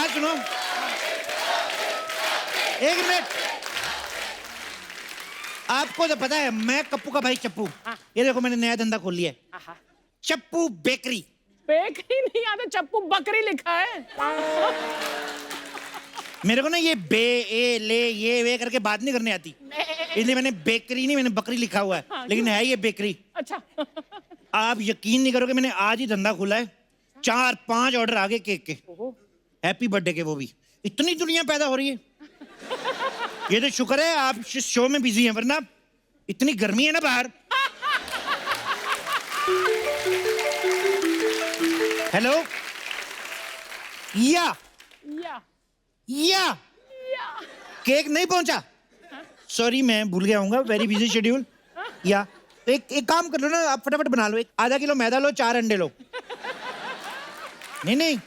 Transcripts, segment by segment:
बात सुनो, एक मिनट। आपको तो पता है मैं कप्पू का भाई चप्पू। ये देखो मैंने नया धंधा खोल लिया है, चप्पू बेकरी। बेकरी नहीं आता, चप्पू बकरी लिखा है। मेरे को ना ये बे ए ले ये वे करके बात नहीं करने आती, इसलिए मैंने बेकरी नहीं मैंने बकरी लिखा हुआ है, लेकिन है ये बेकरी। अच्छा। आप यकीन नहीं करोगे, मैंने आज ही धंधा खोला है, 4-5 ऑर्डर आ गए केक के, हैप्पी बर्थडे के, वो भी। इतनी दुनिया पैदा हो रही है, ये तो शुक्र है आप शो में बिजी हैं, वरना इतनी गर्मी है ना बाहर। हेलो, या केक नहीं पहुंचा, सॉरी मैं भूल गया हूँ, वेरी बिजी शेड्यूल। या तो एक काम कर लो ना, आप फटाफट बना लो, आधा किलो मैदा लो, 4 अंडे लो। नहीं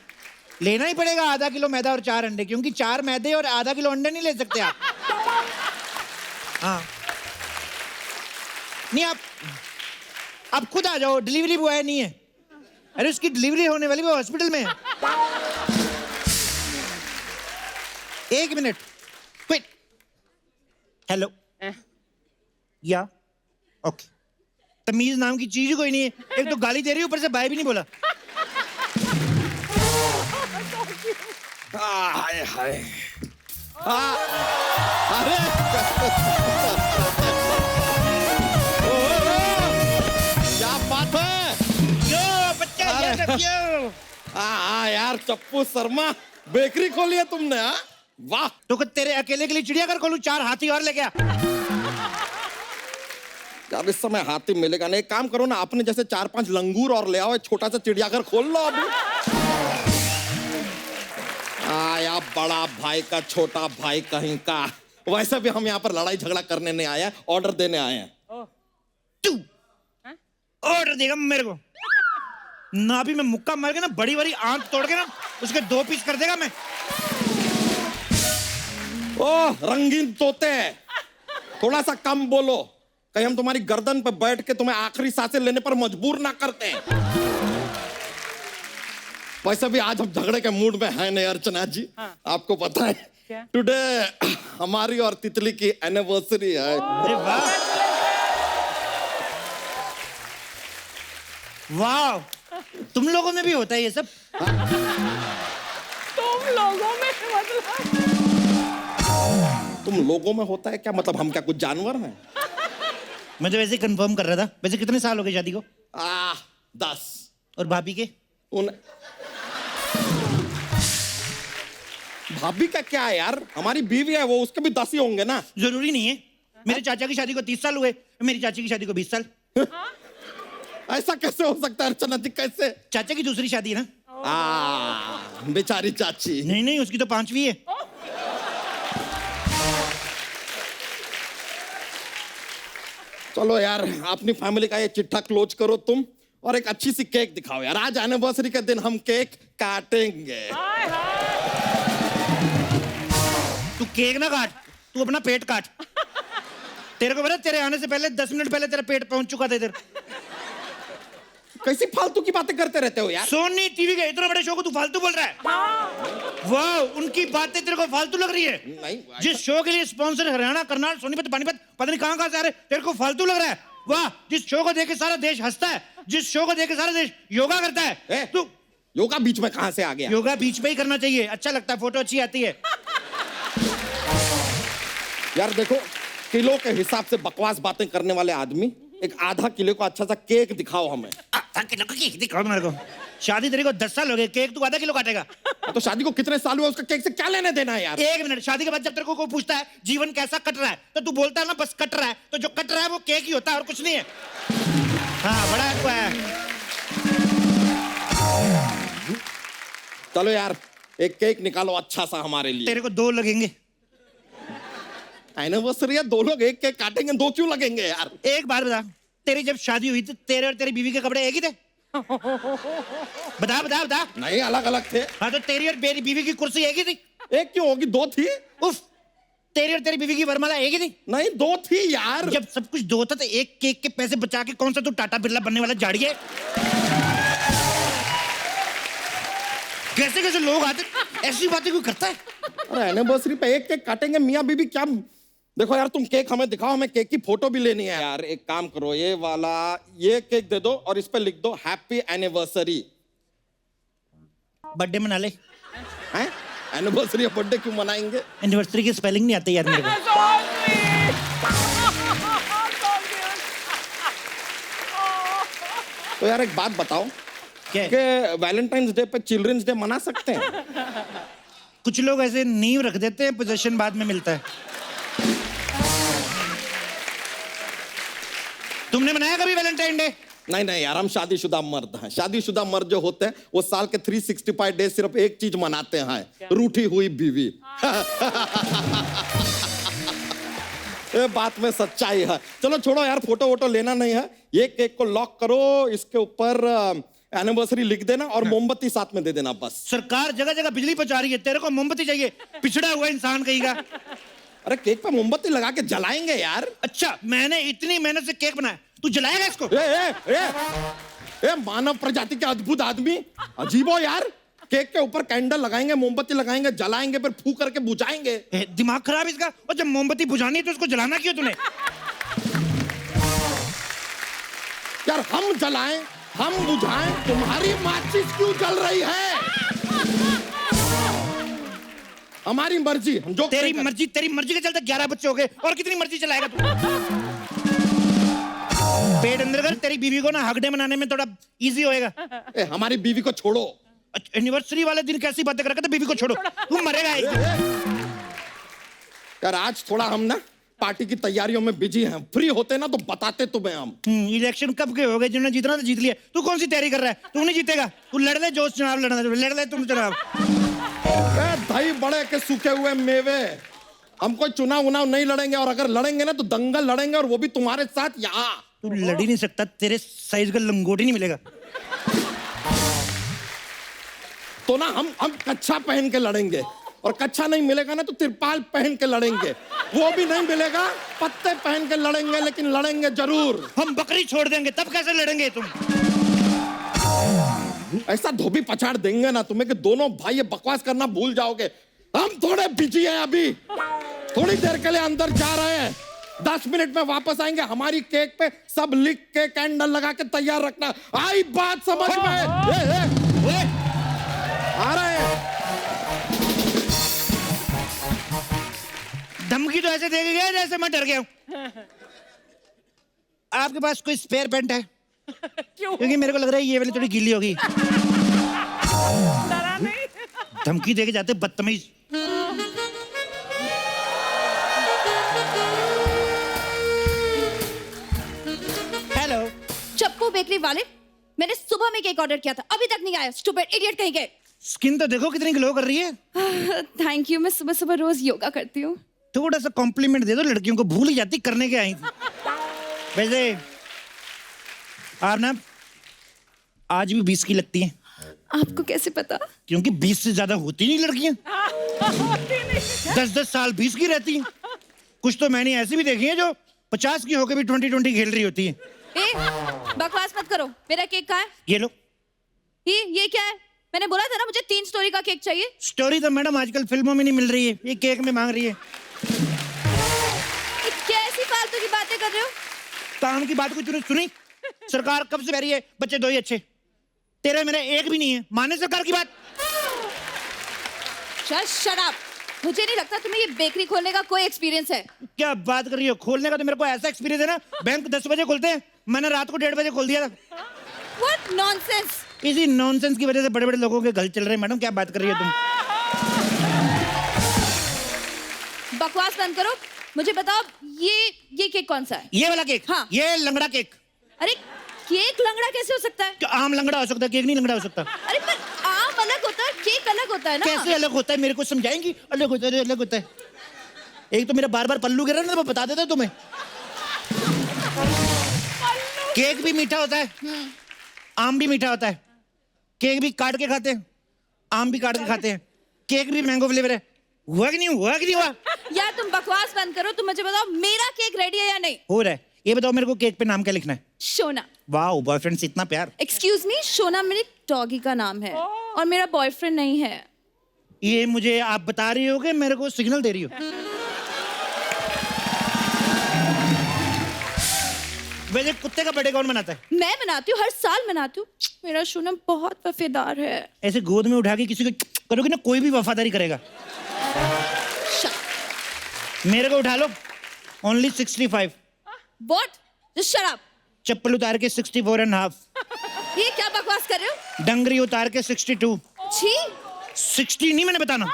लेना ही पड़ेगा आधा किलो मैदा और 4 अंडे, क्योंकि 4 मैदे और आधा किलो अंडे नहीं ले सकते आप। हाँ नहीं, आप खुद आ जाओ, डिलीवरी बॉय नहीं है। अरे उसकी डिलीवरी होने वाली, वो हॉस्पिटल में है। 1 मिनट, क्विक। हेलो, या ओके। तमीज नाम की चीज ही कोई नहीं है, एक तो गाली दे रही है, ऊपर से बाय भी नहीं बोला। हाय हाय, अरे क्या बात है, यो बच्चा, ये रखियो। यार चप्पू शर्मा, बेकरी खोली है तुमने? हाँ वाह। तो तेरे अकेले के लिए चिड़ियाघर खोलूं, 4 हाथी और ले गया। यार इस समय हाथी मिलेगा नहीं, एक काम करो ना, अपने जैसे 4-5 लंगूर और ले आओ, एक छोटा सा चिड़ियाघर खोल लो अभी। आया बड़ा भाई का छोटा भाई कहीं का। वैसे भी हम यहाँ पर लड़ाई झगड़ा करने नहीं आए, ऑर्डर देने आए हैं। तू ऑर्डर देगा मेरे को ना, भी मैं मुक्का मार के ना, बड़ी बड़ी आंख तोड़ के ना उसके 2 पीस कर देगा मैं। ओह रंगीन तोते, थोड़ा सा कम बोलो, कहीं हम तुम्हारी गर्दन पर बैठ के तुम्हें आखिरी सांसें लेने पर मजबूर ना करते हैं। वैसे भी आज हम झगड़े के मूड में हैं नहीं अर्चना जी। आपको पता है टुडे हमारी और तितली की एनिवर्सरी है। अरे वाह वाह, तुम लोगों में भी होता है ये सब? तुम लोगों में मतलब? तुम लोगों में होता है क्या मतलब? हम क्या कुछ जानवर हैं? मैं तो वैसे कंफर्म कर रहा था। वैसे कितने साल हो गए शादी को? 10। और भाभी के? भाभी का क्या है यार, हमारी बीवी है वो, उसके भी 10 ही होंगे ना। जरूरी नहीं है, मेरे चाचा की शादी को 30 साल हुए, मेरी चाची की शादी को 20 साल। ऐसा कैसे हो सकता है अर्चना जी, कैसे? चाचा की दूसरी शादी है ना। बेचारी चाची। नहीं उसकी तो 5वीं है। चलो यार अपनी फैमिली का ये चिट्ठा क्लोज करो तुम, और एक अच्छी सी केक दिखाओ यार। आज एनिवर्सरी के दिन हम केक काटेंगे। तू केक ना काट, तू अपना पेट काट। तेरे को पता तेरे आने से पहले 10 मिनट पहले तेरा पेट पहुंच चुका था इधर। कैसी फालतू की बातें करते रहते हो यार। सोनी टीवी के इतना बड़े शो को तू फालतू बोल रहा है? वाह, उनकी बातें तेरे को फालतू लग रही है? नहीं, जिस शो के लिए स्पॉन्सर हरियाणा, करनाल, सोनीपत, पानीपत, पता नहीं कहां से आ रहे, तेरे को फालतू लग रहा है? वाह, जिस शो को देख के सारा देश हंसता है, जिस शो को देख के सारा देश योगा करता है, तू योगा बीच में कहां से आ गया? योगा बीच में ही करना चाहिए, अच्छा लगता है, फोटो अच्छी आती है। यार देखो, किलो के हिसाब से बकवास बातें करने वाले आदमी, एक आधा किलो का अच्छा सा केक दिखाओ हमें। आधा किलो का केक दिखाओ मेरे को? शादी तेरे को 10 साल हो गए, केक तू आधा किलो काटेगा? तो शादी को कितने साल हुए, उसका केक से क्या लेने देना है यार? 1 मिनट, शादी के बाद जब तेरे को कोई पूछता है जीवन कैसा कट रहा है, तो तू बोलता है ना बस कट रहा है, तो जो कट रहा है वो केक ही होता है और कुछ नहीं है। हाँ बड़ा है। चलो यार एक केक निकालो अच्छा सा हमारे लिए। तेरे को 2 लगेंगे। एनिवर्सरी है, 2 लोग एक केक काटेंगे, 2 क्यों लगेंगे यार? एक बार बता, तेरी जब शादी हुई थी तेरे और तेरी बीवी के कपड़े एक ही थे? बता बता बता। नहीं अलग अलग थे। हाँ तो तेरी और मेरी बीवी की कुर्सी एक ही थी? एक क्यों होगी, 2 थी। उफ, तेरी और तेरी बीवी की वरमाला एक ही थी? नहीं 2 थी यार। जब सब कुछ 2 था तो एक केक के पैसे बचा के कौन सा तू टाटा बिरला बनने वाला झाड़ी है? कैसे कैसे लोग आते ऐसी बातें कोई करता है? अरे एनिवर्सरी पे एक केक काटेंगे मियाँ बीबी क्या? देखो यार तुम केक हमें दिखाओ, हमें केक की फोटो भी लेनी है यार। एक काम करो, ये वाला ये केक दे दो और इस पे लिख दो हैप्पी एनिवर्सरी। बर्थडे मना ले। हैं? एनिवर्सरी या बर्थडे क्यों मनाएंगे? एनिवर्सरी की स्पेलिंग नहीं आती यार मेरे को। तो यार एक बात बताओ क्या है? कि वैलेंटाइंस डे पे चिल्ड्रंस डे मना सकते हैं? कुछ लोग ऐसे नींव रख देते हैं, पोजीशन बाद में मिलता है। तुमने मनाया कभी वैलेंटाइन डे? नहीं नहीं यार, हम शादीशुदा मर्द हैं। शादीशुदा मर्द जो होते हैं वो साल के 365 डेज सिर्फ एक चीज मनाते हैं, रूठी हुई बीवी। ये बात में सच्चाई है। चलो छोड़ो यार, फोटो वोटो लेना नहीं है। ये केक को लॉक करो, इसके ऊपर एनिवर्सरी लिख देना और मोमबत्ती साथ में दे देना बस। सरकार जगह जगह बिजली पहुंचा रही है, तेरे को मोमबत्ती चाहिए? पिछड़ा हुआ इंसान कहीं का। अरे केक पे मोमबत्ती लगा के जलाएंगे यार। अच्छा, मैंने इतनी मेहनत से केक बनाया, तू जलाएगा इसको? ए मानव प्रजाति के अद्भुत आदमी, अजीब हो यार। केक के ऊपर कैंडल लगाएंगे, मोमबत्ती लगाएंगे, जलाएंगे, फिर फूंक करके बुझाएंगे। दिमाग खराब इसका। और जब मोमबत्ती बुझानी है तो उसको जलाना क्यों तूने? यार हम जलाएं, हम बुझाएं, तुम्हारी माचिस क्यों जल रही है? हमारी मर्जी, हम जो तेरी मर्जी के चलते 11 बच्चे हो गए, और कितनी मर्जी चलाएगा तू? पेट अंदर कर, तेरी बीवी को ना हगडे मनाने में थोड़ा इजी होएगा। हमारी बीवी को छोड़ो। एनिवर्सरी वाले दिन कैसी बातें कर रहा था? बीवी को छोड़ो, तू मरेगा एक दिन। यार आज थोड़ा हम ना पार्टी की तैयारियों में बिजी हैं, फ्री होते ना तो बताते तुम्हें हम। इलेक्शन कब के हो गए? जिन्होंने जीतना तो जीत लिया, तू कौन सी तैयारी कर रहा है? तू नहीं जीतेगा, तू लड़ ले जो चुनाव लड़ना, लड़ ले तुम चुनाव। दही बड़े के सूखे हुए मेवे, हम कोई चुनाव उनाव नहीं लड़ेंगे, और अगर लड़ेंगे ना तो दंगल लड़ेंगे, और वो भी तुम्हारे साथ यहाँ। तू लड़ ही नहीं सकता, तेरे साइज का लंगोट ही नहीं मिलेगा। तो ना हम कच्छा पहन के लड़ेंगे, और कच्छा नहीं मिलेगा ना तो तिरपाल पहन के लड़ेंगे, वो भी नहीं मिलेगा पत्ते पहन के लड़ेंगे, लेकिन लड़ेंगे जरूर। हम बकरी छोड़ देंगे तब कैसे लड़ेंगे तुम? ऐसा धोबी पछाड़ देंगे ना तुम्हें कि दोनों भाई ये बकवास करना भूल जाओगे। हम थोड़े बिजी हैं अभी, थोड़ी देर के लिए अंदर जा रहे हैं, 10 मिनट में वापस आएंगे। हमारी केक पे सब लिख के कैंडल लगा के तैयार रखना। आई बात समझ में? आ रहे हैं। धमकी तो ऐसे दे के गया जैसे मैं डर गया हूं। आपके पास कोई स्पेयर पेंट है? क्यों? क्योंकि मेरे को लग रहा है ये वाली थोड़ी गीली होगी। डरा नहीं? धमकी दे के जाते बदतमीज। हेलो चप्पू बेकरी वाले, मैंने सुबह में केक ऑर्डर किया था, अभी तक नहीं आया। स्टूपिड इडियट कहीं के। स्किन तो देखो कितनी ग्लो कर रही है। थैंक यू, मैं सुबह सुबह रोज योगा करती हूँ। थोड़ा सा कॉम्प्लीमेंट दे दो, लड़कियों को भूल ही जाती करने के आई थी। वैसे आप ना आज भी 20 की लगती हैं। आपको कैसे पता? क्योंकि 20 से ज्यादा होती नहीं लड़कियां। 10-10 साल 20 की रहती हैं। कुछ तो मैंने ऐसी भी देखी है जो 50 की होकर भी 20-20 खेल रही होती है। बकवास मत करो। मेरा केक कहाँ है? ये लो। ये क्या है? मैंने बोला था ना मुझे 3 स्टोरी का केक चाहिए। स्टोरी तो मैडम आजकल फिल्मों में नहीं मिल रही है, ये केक में मांग रही है। क्या ऐसी फालतू की बातें कर रहे हो? काम की बात को सुनी? सरकार कब से कह रही है बच्चे 2 ही अच्छे, तेरे मेरे एक भी नहीं है। माने सरकार की बात? Shut up. मुझे नहीं लगता तुम्हें ये बेकरी खोलने का कोई एक्सपीरियंस है। क्या बात कर रही हो? खोलने का तो मेरे को ऐसा एक्सपीरियंस है ना, बैंक 10 बजे खोलते हैं, मैंने रात को 1:30 बजे खोल दिया था। What nonsense! इसी नॉनसेंस की वजह से बड़े बड़े लोगों के घर चल रहे हैं। मैडम क्या बात कर रही हो तुम? बकवास बंद करो। मुझे बताओ ये केक कौन सा है? ये वाला केक? हाँ। ये लंगड़ा केक। अरे केक लंगड़ा कैसे हो सकता है? क्या आम लंगड़ा हो सकता है, केक नहीं लंगड़ा हो सकता? अरे पर आम अलग होता है, केक अलग होता है ना। कैसे अलग होता है? मेरे को समझाएंगी? अलग होता है, अलग होता है। एक तो मेरा बार बार पल्लू गिरा ना, तो मैं बता देता तुम्हें। केक भी मीठा होता है, आम भी मीठा होता है। केक भी काट के खाते हैं, आम भी काट के खाते हैं। केक भी मैंगो फ्लेवर है। हुआ कि नहीं हुआ? कि नहीं हुआ? यार तुम बकवास बंद करो। तुम मुझे बताओ मेरा केक रेडी है या नहीं? हो रहा है। ये बताओ मेरे को केक पे नाम क्या लिखना है? शोना। वाह, बॉयफ्रेंड से इतना प्यार। एक्सक्यूज मी, शोना मेरे डॉगी का नाम है और मेरा बॉयफ्रेंड नहीं है। ये मुझे आप बता रही हो कि मेरे को सिग्नल दे रही हो? वैसे कुत्ते का बर्थडे कौन मनाता है? मैं मनाती हूँ, हर साल मनाती हूँ। मेरा शूनम बहुत वफादार है। ऐसे गोद में उठा के किसी को करोगे ना, कोई भी वफादारी करेगा। मेरे को उठा लो, only 65। What? Just shut up. चप्पल उतार के 64.5। ये क्या बकवास कर रहे हो? डंगरी उतार के 62। छी, 60 नहीं मैंने बताना।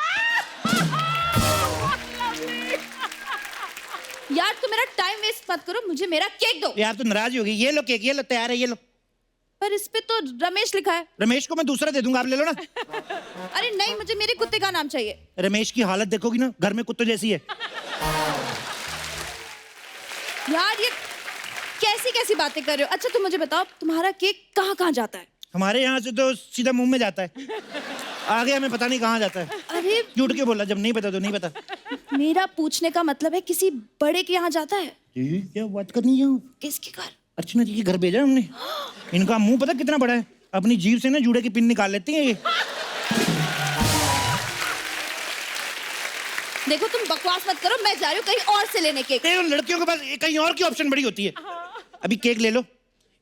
यार तुम मेरा टाइम वेस्ट मत करो, मुझे मेरा केक दो। यार तो नाराज हो गई। ये लो केक, ये लो, तैयार है, ये लो। पर इस पे तो रमेश लिखा है। रमेश को मैं दूसरा दे दूंगा, आप ले लो ना। अरे नहीं, मुझे मेरे कुत्ते का नाम चाहिए। रमेश की हालत देखोगी ना, घर में कुत्ते जैसी है। यार ये कैसी कैसी बातें कर रहे हो? अच्छा तुम मुझे बताओ, तुम्हारा केक कहाँ कहाँ जाता है? हमारे यहाँ से तो सीधा मुंह में जाता है, आगे हमें पता नहीं कहाँ जाता है। अरे झूठ के बोला, जब नहीं पता तो नहीं पता। मेरा पूछने का मतलब है किसी बड़े के यहाँ जाता है। क्या बात करनी है? किसके घर? अर्चना जी के घर भेजा हमने। इनका मुंह पता कितना बड़ा है, अपनी जीभ से ना जूड़े की पिन निकाल लेती है ये। देखो तुम बकवास मत करो, मैं जा रही हूँ कहीं और से लेने केक। लड़कियों के पास कहीं और की ऑप्शन बड़ी होती है। अभी केक ले लो,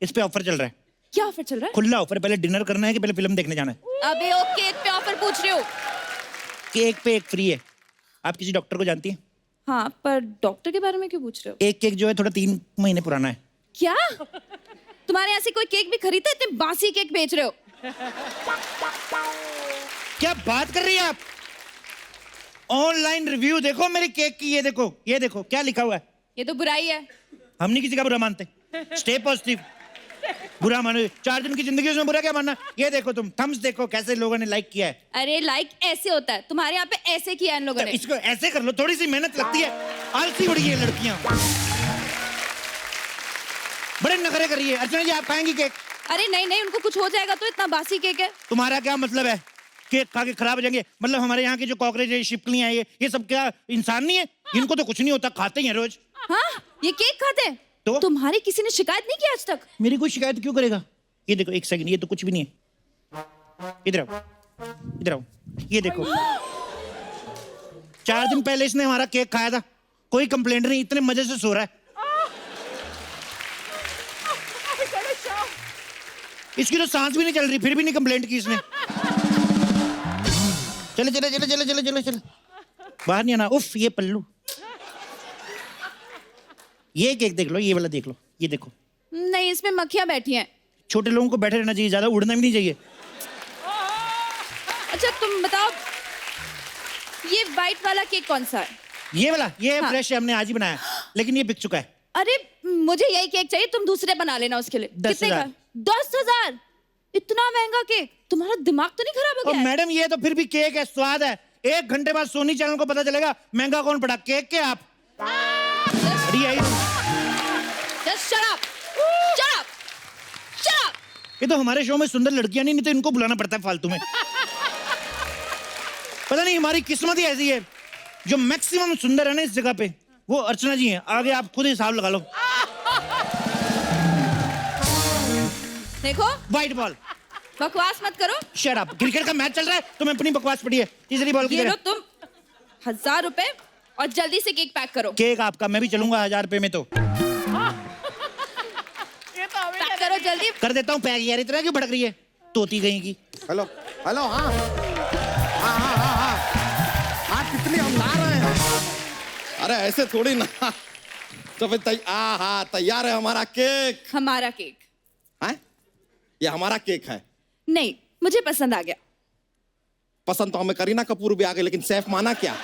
इस पे ऑफर चल रहा है। क्या ऑफर चल रहा है? खुला ऑफर। पहले डिनर करना है कि पहले फिल्म देखने जाना है? अबे ओ केक पे ऑफर पूछ रहे हो? केक पे एक फ्री है। आप किसी डॉक्टर को जानती हैं? हाँ, पर डॉक्टर के बारे में क्यों पूछ रहे हो? एक केक जो है थोड़ा 3 महीने पुराना है। क्या तुम्हारे यहाँ से कोई केक भी खरीदता है? इतने बासी केक बेच रहे हो। क्या बात कर रही है आप? ऑनलाइन रिव्यू देखो मेरे केक की, ये देखो, ये देखो क्या लिखा हुआ है। ये तो बुराई है। हम नहीं किसी का बुरा मानते। Stay positive. बुरा मानो, 4 दिन की जिंदगी उसमें बुरा क्या मानना। ये देखो तुम थम्स देखो कैसे लोगों ने लाइक किया है। अरे लाइक ऐसे होता है, तुम्हारे यहाँ पे ऐसे किया है इन लोगों ने। इसको ऐसे कर लो, थोड़ी सी मेहनत लगती है। आलसी बड़ी है लड़कियां, बड़े नखरे कर रही है। अर्चना जी आप खाएंगी केक? अरे नहीं नहीं, उनको कुछ हो जाएगा तो, इतना बासी केक है। तुम्हारा क्या मतलब है? केक खा के खराब हो जाएंगे? मतलब हमारे यहाँ के जो कॉकरोच है, छिपकलियां हैं, ये सब क्या इंसान नहीं है? इनको तो कुछ नहीं होता, खाते ही हैं रोज। हाँ, ये केक खाते हैं तो? तुम्हारी किसी ने शिकायत नहीं की आज तक? मेरी कोई शिकायत क्यों करेगा? ये देखो, एक सेकंड, ये तो कुछ भी नहीं है। इधर आओ, इधर आओ, ये देखो। 4 दिन पहले इसने हमारा केक खाया था, कोई कंप्लेंट नहीं, इतने मजे से सो रहा है। इसकी तो सांस भी नहीं चल रही, फिर भी नहीं कंप्लेंट की इसने। चले चले चले चले चले चले चले, बाहर नहीं आना। उफ, ये पल्लू। ये केक देख लो, ये वाला देख लो, ये देखो। नहीं, इसमें मक्खियां बैठी हैं। छोटे लोगों को बैठे रहना चाहिए, ज्यादा उड़ना भी नहीं चाहिए। अच्छा तुम बताओ, ये व्हाइट वाला केक कौन सा है? ये वाला, ये हाँ। फ्रेश है, हमने आज ही बनाया, लेकिन ये बिक चुका है। अरे मुझे यही केक चाहिए, तुम दूसरे बना लेना उसके लिए। 10,000। 10,000? इतना महंगा केक? तुम्हारा दिमाग तो नहीं खराब हो और गया है? मैडम ये तो फिर भी केक है, स्वाद है। 1 घंटे बाद सोनी चैनल को पता चलेगा महंगा कौन पड़ा, केक के आप। Just shut up! Shut up! Shut up! ये तो हमारे शो में सुंदर लड़कियां नहीं तो इनको बुलाना पड़ता है फालतू में। पता नहीं हमारी किस्मत ही ऐसी है, जो मैक्सिमम सुंदर है ना इस जगह पे, वो अर्चना जी हैं। आगे आप खुद हिसाब लगा लो। देखो, व्हाइट बॉल। बकवास मत करो। Shut up. क्रिकेट का मैच चल रहा है, तुम्हें अपनी बकवास पड़ी है। तीसरी बॉल ये किधर लो है? तुम 1000 रुपए और जल्दी से केक पैक करो। केक आपका, मैं भी चलूंगा 1000 रुपए में। तो ये तो हमें पैक करो जल्दी। कर देता हूँ पैक। यार इतना क्यों भड़क रही है, तोती कहीं की। हेलो हेलो, हाँ हाँ हाँ हाँ हाँ, आप कितनी हम ला रहे हैं। अरे ऐसे थोड़ी ना। तो फिर तैयार है हमारा केक। हमारा केक? है ये हमारा केक है। नहीं, मुझे पसंद आ गया। पसंद तो हमें करीना कपूर भी आ गई, लेकिन सैफ माना क्या?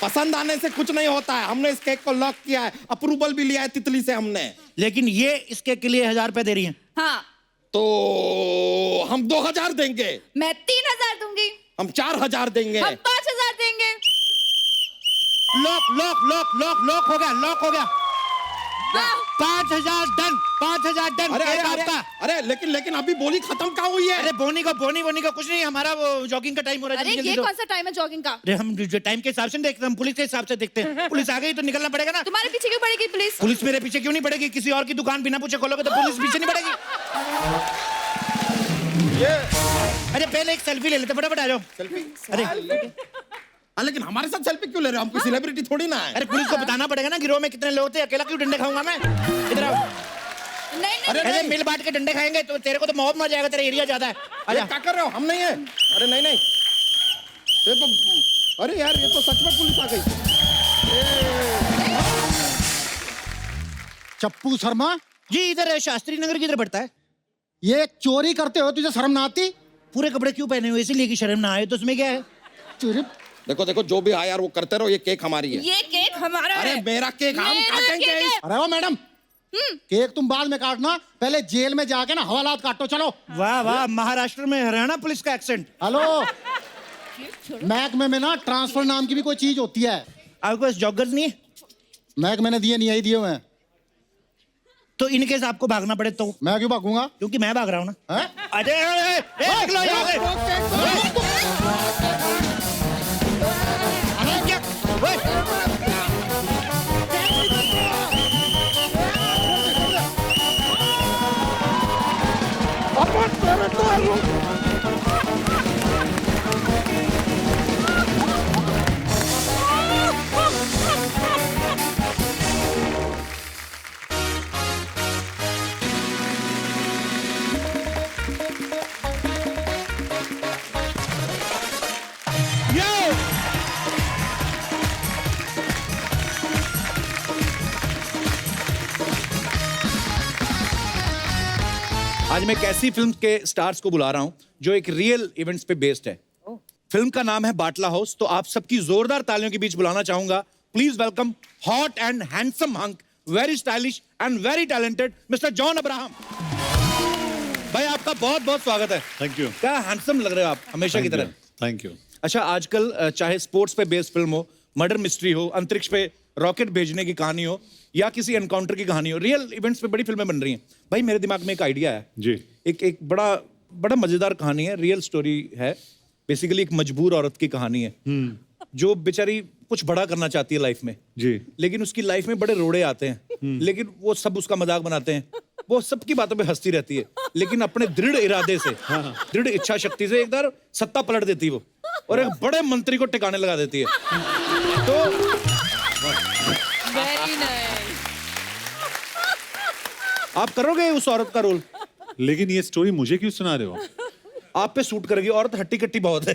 पसंद आने से कुछ नहीं होता है। हमने इस केक को लॉक किया है, अप्रूवल भी लिया है तितली से हमने। लेकिन ये इसके के लिए 1000 रुपए दे रही हैं। हाँ, तो हम 2000 देंगे। मैं 3000 दूंगी। हम 4000 देंगे। हम 5000 देंगे। Lock lock lock lock lock हो गया, लॉक हो गया। 5000 डन, 5000 डन। अरे केक अरे आपका। अरे लेकिन अभी बोली खत्म कहाँ हुई है? अरे बोनी का कुछ नहीं, हमारा वो जॉगिंग का टाइम हो रहा है। अरे जल्दी ये दो। कौन सा टाइम है जॉगिंग का? अरे हम जो टाइम के हिसाब से नहीं देखते, हम पुलिस के हिसाब से देखते हैं। पुलिस आ गई तो निकलना पड़ेगा ना। तुम्हारे पीछे क्यों पड़ेगी पुलिस? पुलिस मेरे पीछे क्यों नहीं पड़ेगी? किसी और की दुकान बिना पूछे खोलोगे तो पुलिस पीछे नहीं पड़ेगी। ये अरे पहले एक सेल्फी ले लेते, फटाफट आ जाओ। सेल्फी। अरे लेकिन हमारे साथ सेल्फी क्यों ले रहे हो? हम कोई सेलिब्रिटी थोड़ी ना है। अरे पुलिस को बताना पड़ेगा ना गिरोह में कितने लोग थे, अकेला क्यों डंडे खाऊंगा मैं? इधर आओ। नहीं अरे अरे मिल बांट के डंडे खाएंगे तो तेरे को तो मौत मर जाएगा, तेरा एरिया ज्यादा है। अरे आजा। क्या कर रहे हो? हम नहीं है। अरे नहीं नहीं, ये तो, अरे यार ये तो सच में पुलिस आ गई। चप्पू शर्मा, जी इधर है, शास्त्री नगर किधर पड़ता है? ये चोरी करते हो, तुझे शर्म ना आती? पूरे कपड़े क्यों पहने हुए? इसीलिए कि शर्म ना आए, तो उसमें क्या है? चोरी। देखो देखो, जो भी आया यार वो करते रहो, ये केक हमारी है। ये केक हमारा अरे है। मेरा केक हम मेरा काटेंगे। केक है। अरे वो मैडम, केक तुम बाद में काटना, पहले जेल में जाके ना हवालात काटो। चलो। वाह वाह, महाराष्ट्र में हरियाणा पुलिस का एक्सेंट। हेलो, महकमे में ना ट्रांसफर नाम की भी कोई चीज होती है। आपके पास जॉगर्स नहीं है? महकमे ने दिए नहीं, यही दिए हुए हैं। तो इन केस आपको भागना पड़े तो? मैं क्यों भागूंगा? क्योंकि मैं भाग रहा हूँ ना। हैं? अरे निकलो यहाँ से। अरे क्या? ओए, आज मैं एक ऐसी फिल्म के स्टार्स को बुला रहा हूं जो एक रियल इवेंट्स पे बेस्ड है। फिल्म का नाम है बाटला हाउस। तो आप सबकी जोरदार तालियों के बीच बुलाना चाहूंगा, please welcome hot and handsome hunk, very stylish and very talented mister John Abraham. भाई आपका बहुत बहुत स्वागत है। Thank you. क्या हैंडसम लग रहे हो आप, हमेशा की तरह। Thank you. अच्छा, आजकल चाहे स्पोर्ट्स पे बेस्ड फिल्म हो, मर्डर मिस्ट्री हो, अंतरिक्ष पे रॉकेट भेजने की कहानी हो, या किसी एनकाउंटर की कहानी हो, रियल इवेंट्स पे बड़ी फिल्में बन रही हैं। भाई मेरे दिमाग में एक आइडिया है जी। एक बड़ा बड़ा मजेदार कहानी है, रियल स्टोरी है। बेसिकली एक मजबूर औरत की कहानी है जो बेचारी कुछ बड़ा करना चाहती है लाइफ में जी। लेकिन उसकी लाइफ में बड़े रोड़े आते हैं, लेकिन वो सब उसका मजाक बनाते हैं, वो सबकी बातों पे हंसती रहती है, लेकिन अपने दृढ़ इरादे से, दृढ़ इच्छा शक्ति से एक बार सत्ता पलट देती है वो, और एक बड़े मंत्री को टिकाने लगा देती है। तो वेरी नाइस। आप करोगे उस औरत का रोल? लेकिन ये स्टोरी मुझे क्यों सुना रहे हो? आप पे सूट करेगी, औरत हट्टी कट्टी बहुत है।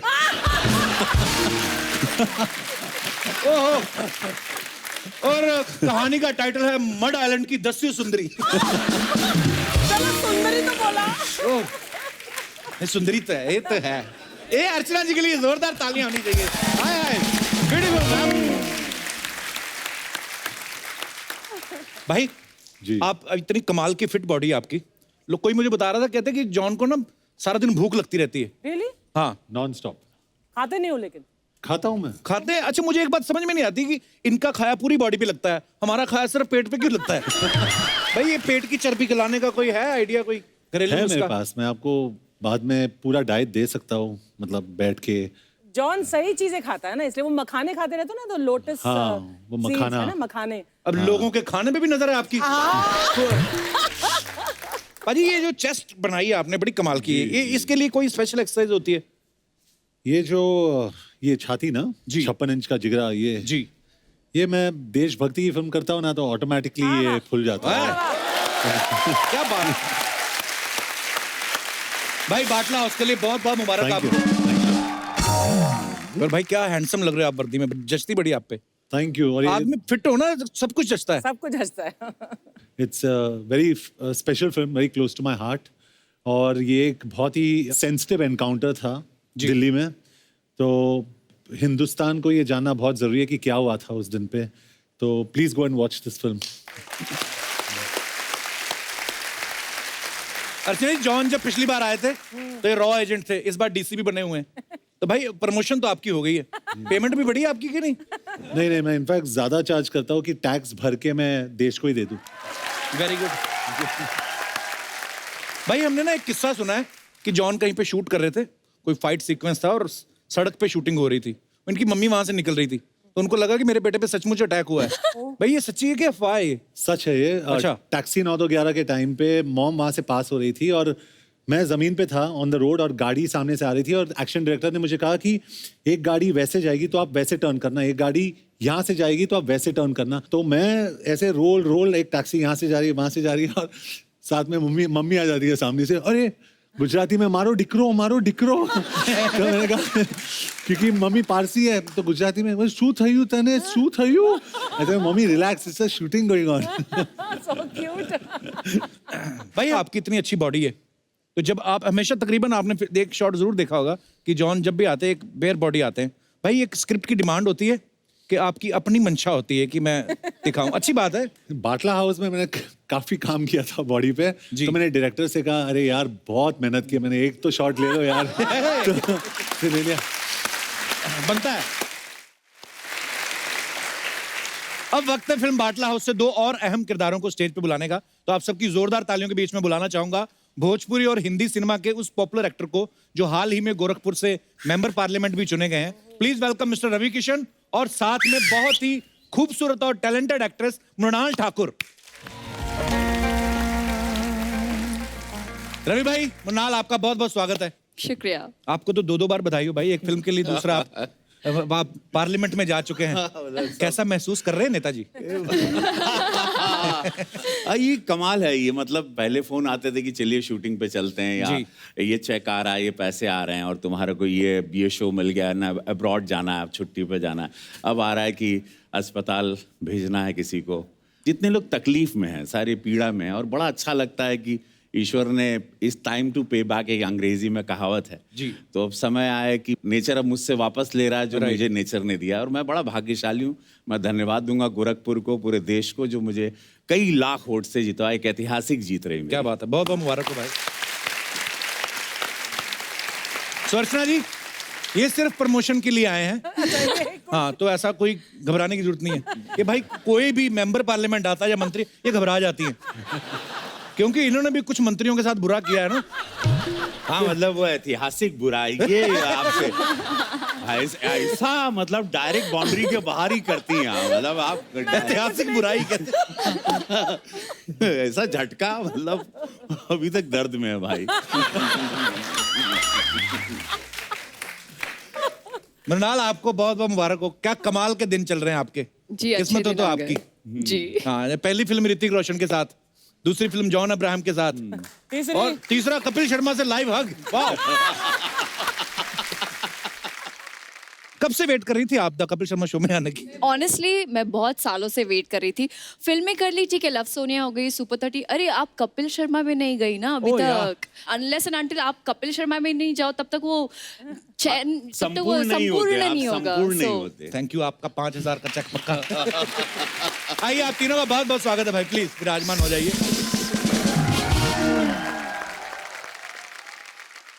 ओहो। और कहानी का टाइटल है मड आइलैंड की 10वीं सुंदरी। चलो सुंदरी तो बोला। ओह, ये सुंदरी तो है, ये तो है। ए अर्चना जी के लिए जोरदार तालियां होनी चाहिए। हाय हाय, ब्यूटीफुल मैम। भाई जी। आप इतनी कमाल की फिट बॉडी है आपकी। लोग, कोई मुझे बता रहा था, कहते कि जॉन को ना सारा दिन भूख लगती रहती है। रियली? हाँ, नॉन स्टॉप खाते नहीं हो लेकिन? खाता हूं मैं। खाते हैं। अच्छा, मुझे एक बात समझ में नहीं आती कि इनका खाया पूरी बॉडी पे लगता है, हमारा खाया सिर्फ पेट पे क्यों लगता है? भाई ये पेट की चर्बी गलाने का कोई है आइडिया, कोई घरेलू है मेरे नुस्खा? पास, मैं आपको बाद में पूरा डाइट दे सकता हूँ, मतलब बैठ के। जॉन सही चीजें खाता है ना, इसलिए वो मखाने खाते रहते हो ना, तो लोटस हाँ, वो मखाना। है ना, मखाने। अब लोगों के खाने पे भी नजर है आपकी। भाजी ये जो चेस्ट बनाई है आपने, बड़ी कमाल की है। ये इसके लिए कोई स्पेशल एक्सरसाइज होती है? ये जो ये छाती ना, जी। 56 इंच का जिगरा, ये जी। ये मैं देशभक्ति की फिल्म करता हूँ ना, तो ऑटोमेटिकली ये फुल जाता है। क्या बात है भाई, बाटला हाउस के लिए बहुत बहुत मुबारक थैंक आपको। यू। और भाई क्या हैंडसम लग रहे हो आप वर्दी में, जचती बड़ी आप पे। Thank you. और आदमी फिट हो ना, सब कुछ जचता है। सब कुछ हंसता है। It's very special film, very close to my heart. और ये एक बहुत ही सेंसिटिव एनकाउंटर था दिल्ली में, तो हिंदुस्तान को ये जानना बहुत जरूरी है कि क्या हुआ था उस दिन पे। तो please go and watch this film. Archana ji, John जब पिछली बार आए थे तो ये रॉ एजेंट थे, इस बार डीसीपी बने हुए हैं। तो भाई प्रमोशन तो आपकी हो गई है, पेमेंट भी बढ़ी है आपकी कि नहीं? नहीं नहीं, मैं इनफैक्ट ज्यादा चार्ज करता हूँ कि टैक्स भर के मैं देश को ही दे दूं। Very good. भाई हमने ना एक किस्सा सुना है कि जॉन कहीं पे शूट कर रहे थे, कोई फाइट सीक्वेंस था और सड़क पे शूटिंग हो रही थी। उनकी मम्मी वहां से निकल रही थी, तो उनको लगा कि मेरे बेटे पे सचमुच अटैक हुआ है। भाई ये सच्ची है कि अफवाह है? सच है ये। अच्छा। टैक्सी 9-11 के टाइम पे मॉम वहां से पास हो रही थी और मैं ज़मीन पे था ऑन द रोड और गाड़ी सामने से आ रही थी और एक्शन डायरेक्टर ने मुझे कहा कि एक गाड़ी वैसे जाएगी तो आप वैसे टर्न करना, एक गाड़ी यहाँ से जाएगी तो आप वैसे टर्न करना। तो मैं ऐसे रोल एक टैक्सी यहाँ से जा रही है, वहाँ से जा रही है और साथ में मम्मी आ जाती है सामने से, अरे गुजराती में मारो डिकरो तो मैंने कहा क्योंकि मम्मी पारसी है तो गुजराती में शू थयू तने शू थयू, ऐसे mummy relax, it's a shooting going on. So cute. भाई आपकी इतनी अच्छी बॉडी है तो जब आप हमेशा तकरीबन आपने एक शॉट जरूर देखा होगा कि जॉन जब भी आते हैं एक बेयर बॉडी आते हैं, भाई एक स्क्रिप्ट की डिमांड होती है कि आपकी अपनी मंशा होती है कि मैं दिखाऊं, अच्छी बात है। बाटला हाउस में मैंने काफी काम किया था बॉडी पे, तो मैंने डायरेक्टर से कहा अरे यार बहुत मेहनत की, मैंने एक तो शॉट ले लो यार तो फिर ले लिया। बनता है। अब वक्त है फिल्म बाटला हाउस से दो और अहम किरदारों को स्टेज पे बुलाने का, तो आप सबकी जोरदार तालियों के बीच में बुलाना चाहूंगा भोजपुरी और हिंदी सिनेमा के उस पॉपुलर एक्टर को जो हाल ही में गोरखपुर से मेंबर पार्लियामेंट भी चुने गए हैं। Please welcome mister Ravi Kishan और साथ में बहुत ही खूबसूरत और टैलेंटेड एक्ट्रेस मृणाल ठाकुर। रवि भाई, मृणाल आपका बहुत बहुत स्वागत है। शुक्रिया। आपको तो दो बार बधाई हो भाई, एक फिल्म के लिए, दूसरा आप पार्लियामेंट में जा चुके हैं। कैसा महसूस कर रहे हैं नेताजी? ये कमाल है। ये मतलब पहले फोन आते थे कि चलिए शूटिंग पे चलते हैं, या ये चेक आ रहा है, ये पैसे आ रहे हैं और तुम्हारा को ये शो मिल गया ना, अब्रॉड जाना है, अब छुट्टी पे जाना है। अब आ रहा है कि अस्पताल भेजना है किसी को। जितने लोग तकलीफ में हैं, सारी पीड़ा में हैं, और बड़ा अच्छा लगता है कि ईश्वर ने इस टाइम टू पे बैक, एक अंग्रेजी में कहावत है जी, तो अब समय आया है कि नेचर अब मुझसे वापस ले रहा है जो मुझे नेचर ने दिया, और मैं बड़ा भाग्यशाली हूँ। मैं धन्यवाद दूंगा गोरखपुर को, पूरे देश को, जो मुझे कई लाख वोट से जितवा। एक ऐतिहासिक जीत रही। क्या बात है, बहुत बहुत मुबारक हो भाई। सुअर्चना जी, ये सिर्फ प्रमोशन के लिए आए हैं। हाँ, तो ऐसा कोई घबराने की जरूरत नहीं है कि भाई कोई भी मेंबर पार्लियामेंट आता है या मंत्री, ये घबरा जाती है क्योंकि इन्होंने भी कुछ मंत्रियों के साथ बुरा किया है ना। हाँ, मतलब वो ऐतिहासिक बुराई ये आपसे ऐसा मतलब डायरेक्ट बाउंड्री के बाहर ही करती हैं, मतलब आप ऐतिहासिक बुराई कहते ऐसा झटका, मतलब अभी तक दर्द में है भाई। मृणाल, आपको बहुत बहुत मुबारक हो। क्या कमाल के दिन चल रहे हैं आपके। जी, अच्छे किस्मत हो दिन तो आ आपकी। गए। जी। हाँ, पहली फिल्म ऋतिक रोशन के साथ, दूसरी फिल्म जॉन अब्राहम के साथ, और तीसरा कपिल शर्मा से लाइव हग। वाह। कब से वेट कर रही थी आप द कपिल शर्मा शो में आने की? ऑनेस्टली मैं बहुत सालों से वेट कर रही थी। फिल्में कर ली, ठीक है, लव सोनिया हो गई, सुपर 30, अरे आप कपिल शर्मा में नहीं गई ना अभी तक। अनलेस एंड अनटिल आप कपिल शर्मा में नहीं जाओ तब तक वो चैन, तब तक वो संपूर्ण नहीं होगा। थैंक यू, आपका 5000 का चेक पक्का। आइए, आप तीनों का बहुत बहुत स्वागत है भाई। प्लीज विराजमान हो जाइए।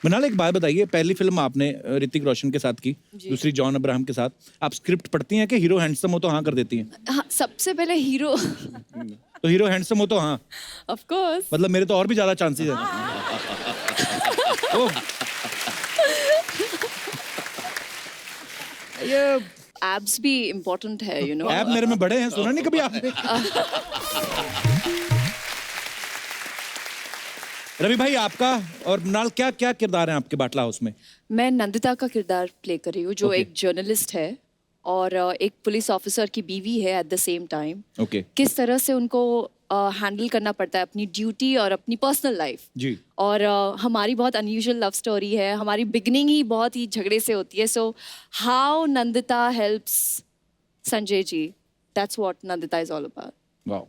मृणाल, एक बात बताइए, पहली फिल्म आपने ऋतिक रोशन के साथ की, दूसरी जॉन अब्राहम के साथ। आप स्क्रिप्ट पढ़ती हैं कि हीरो हैंडसम हो तो हाँ कर देती हैं? हाँ, सबसे पहले हीरो। तो हीरो हैंडसम हो तो हाँ? Of course. मतलब मेरे तो और भी ज्यादा चांसेस हैं। ये एब्स भी इम्पोर्टेंट है, यू नो। एब मेरे में बड़े हैं, सुना नहीं कभी आपने? रवि भाई, आपका और मृणाल क्या क्या किरदार हैं आपके बाटला हाउस में? मैं नंदिता का किरदार प्ले कर रही हूँ, जो एक जर्नलिस्ट है और एक पुलिस ऑफिसर की बीवी है एट द सेम टाइम। किस तरह से उनको हैंडल करना पड़ता है अपनी ड्यूटी और अपनी पर्सनल लाइफ जी। और हमारी बहुत अनयूजुअल लव स्टोरी है। हमारी बिगनिंग ही बहुत ही झगड़े से होती है। So how Nandita helps Sanjay ji, that's what Nandita is all about. Wow.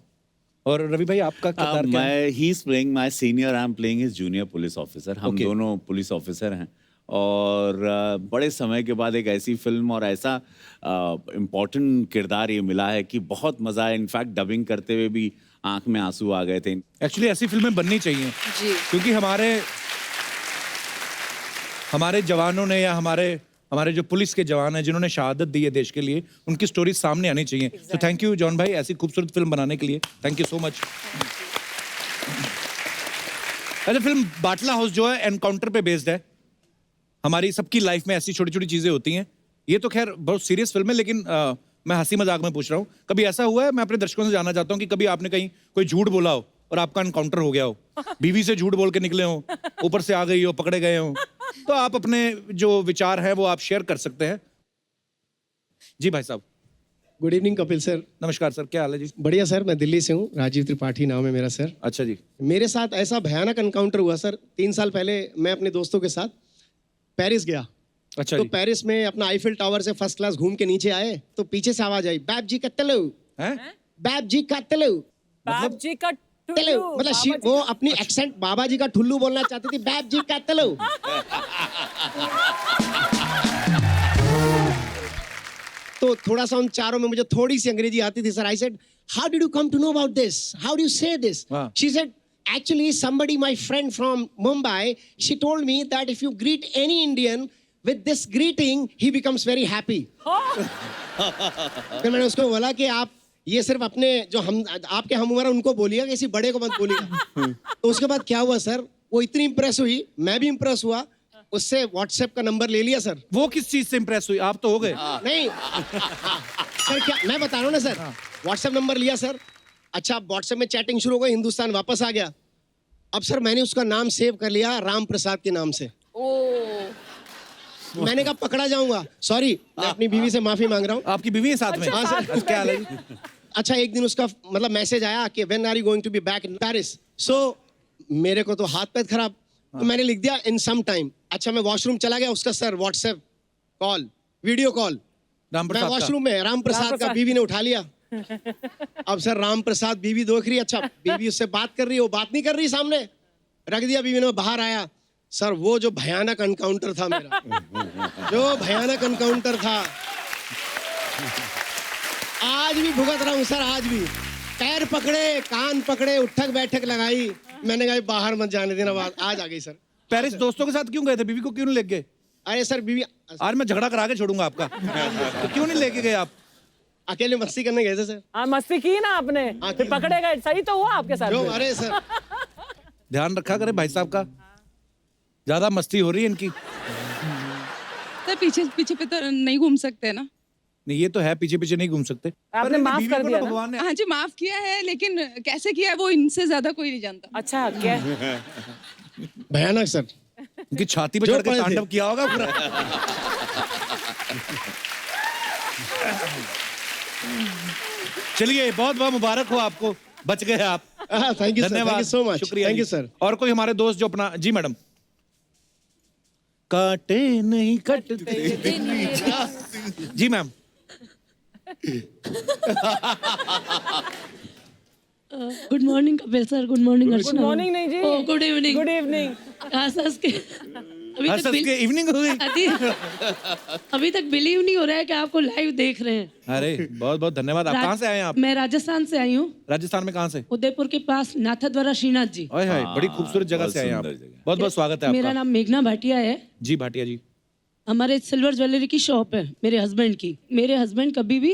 और रवि भाई, आपका किरदार क्या है? He is playing my senior, I am playing his junior police officer. हम दोनों पुलिस ऑफिसर हैं और बड़े समय के बाद एक ऐसी फिल्म और ऐसा इम्पोर्टेंट किरदार ये मिला है कि बहुत मजा है। इनफैक्ट डबिंग करते हुए भी आंख में आंसू आ गए थे। एक्चुअली ऐसी फिल्में बननी चाहिए जी, क्योंकि हमारे जवानों ने या हमारे जो पुलिस के जवान हैं जिन्होंने शहादत दी है देश के लिए, उनकी स्टोरी सामने आनी चाहिए। तो थैंक यू जॉन भाई, ऐसी खूबसूरत फिल्म बनाने के लिए। Thank you so much. अच्छा, फिल्म बाटला हाउस जो है एनकाउंटर पे बेस्ड है। हमारी सबकी लाइफ में ऐसी छोटी छोटी चीजें होती हैं। ये तो खैर बहुत सीरियस फिल्म है, लेकिन मैं हंसी मजाक में पूछ रहा हूँ। कभी ऐसा हुआ है, मैं अपने दर्शकों से जानना चाहता हूँ कि कभी आपने कहीं कोई झूठ बोला हो और आपका एनकाउंटर हो गया हो, बीवी से झूठ बोल के निकले हो, ऊपर से आ गई हो, पकड़े गए हो, तो आप अपने जो विचार हैं वो आप शेयर कर सकते हैं। जी भाई साहब। Good evening Kapil sir. नमस्कार सर, क्या हाल है जी? बढ़िया सर, मैं दिल्ली से हूँ, राजीव त्रिपाठी नाम है मेरा सर। अच्छा जी। मेरे साथ ऐसा भयानक एनकाउंटर हुआ सर, 3 साल पहले मैं अपने दोस्तों के साथ पेरिस गया। अच्छा तो जी। पेरिस में अपना आईफिल टावर से फर्स्ट क्लास घूम के नीचे आए तो पीछे से आवाज आई, बाप जी का तलो, हैं? बाप जी का तलो, बाप जी का तलो टुल्लू, मतलब बाबा जी वो अपनी एक्सेंट बाबा जी का ठुल्लू बोलना चाहती थी, बाप जी का तलो। तो थोड़ा सा उन चारों में मुझे थोड़ी सी अंग्रेजी आती थी sir. I said, how did you come to know about this, how do you say this? हाँ. She said, actually somebody, my friend from Mumbai, she told me that if you greet any Indian with this greeting, he becomes very happy. फिर मैंने उसको बोला कि आप ये सिर्फ अपने जो हम आपके हम उम्र उनको बोलिएगा, किसी बड़े को मत बोलिएगा। तो उसके बाद क्या हुआ सर, वो इतनी इंप्रेस हुई, मैं भी इंप्रेस हुआ, उससे व्हाट्सएप का नंबर ले लिया सर। वो किस चीज से इंप्रेस हुई? आप तो हो गए। नहीं सर, क्या मैं बता रहा हूँ ना सर, व्हाट्सएप नंबर लिया सर। अच्छा, व्हाट्सएप में चैटिंग शुरू हो गई, हिंदुस्तान वापस आ गया। अब सर मैंने उसका नाम सेव कर लिया राम प्रसाद के नाम से। मैंने कहा पकड़ा जाऊंगा, सॉरी, मैं अपनी बीवी से माफी मांग रहा हूँ। आपकी बीवी है साथ में? हाँ सर। अच्छा, क्या हाल है जी? अच्छा, एक दिन उसका मतलब मैसेज आया कि when are you going to be back in Paris. So मेरे को तो हाथ पैर खराब, तो मैंने लिख दिया इन सम टाइम। अच्छा, मैं वॉशरूम चला गया, उसका sir WhatsApp call, video call, Ram मैं प्रसाद का? वॉशरूम में, राम प्रसाद का, बीवी ने उठा लिया। अब सर राम प्रसाद बीवी देख रही है, अच्छा बीवी उससे बात कर रही है, वो बात नहीं कर रही सामने, रख दिया बीवी ने। बाहर आया सर, वो जो भयानक एनकाउंटर था मेरा, जो भयानक एनकाउंटर था, आज भी भुगत रहा हूँ सर, आज भी। पैर पकड़े, कान पकड़े, उठक बैठक लगाई, मैंने कहा बाहर मत जाने देना, बात आज आ गई सर। पेरिस दोस्तों के साथ क्यों गए थे? बीवी को क्यों नहीं ले गए? अरे सर बीवी, आज मैं झगड़ा करा के छोड़ूंगा आपका। तो क्यों नहीं लेके गए आप? अकेले मस्ती करने गए थे सर। हाँ, मस्ती की ना आपने, हाँ, फिर की। पकड़े गए, सही तो हुआ आपके साथ जो में। अरे सर, ध्यान रखा करे भाई साहब का, ज्यादा मस्ती हो रही है इनकी। सर पीछे पीछे पे तो नहीं घूम सकते ना। नहीं, ये तो है, पीछे पीछे नहीं घूम सकते। आपने पर इनकी माफ बीवी कर को दिया ना ना? भगवान ने। हाँ जी, माफ किया है, लेकिन कैसे किया है वो इनसे ज्यादा कोई नहीं जानता। अच्छा, क्या? भयानक सर। इनकी छाती पे जो चढ़ के पड़े थे। तांडव किया होगा पूरा। चलिए, बहुत बहुत मुबारक हो आपको, बच गए आप। Thank you sir, thank you so much, शुक्रिया थैंक जी। You sir. और कोई हमारे दोस्त जो अपना, जी मैडम। काटे नहीं कटते। जी ma'am. Good morning Kapil sir, good morning good Archana. Morning नहीं जी, oh, good evening. Good evening. हंस हंस के अभी हंस तक हंस के इवनिंग हो गई। अभी तक बिलीव नहीं हो रहा है कि आपको लाइव देख रहे हैं। अरे बहुत बहुत धन्यवाद। आप कहाँ से आए हैं आप? मैं राजस्थान से आई हूँ, राजस्थान में कहाँ से? उदयपुर के पास नाथद्वारा श्रीनाथ जी। ओए हाय, बड़ी खूबसूरत जगह से आए हैं आप। बहुत बहुत स्वागत है मेरा आपका। नाम मेघना भाटिया है। जी भाटिया जी। हमारे सिल्वर ज्वेलरी की शॉप है मेरे हस्बैंड की। मेरे हस्बैंड कभी भी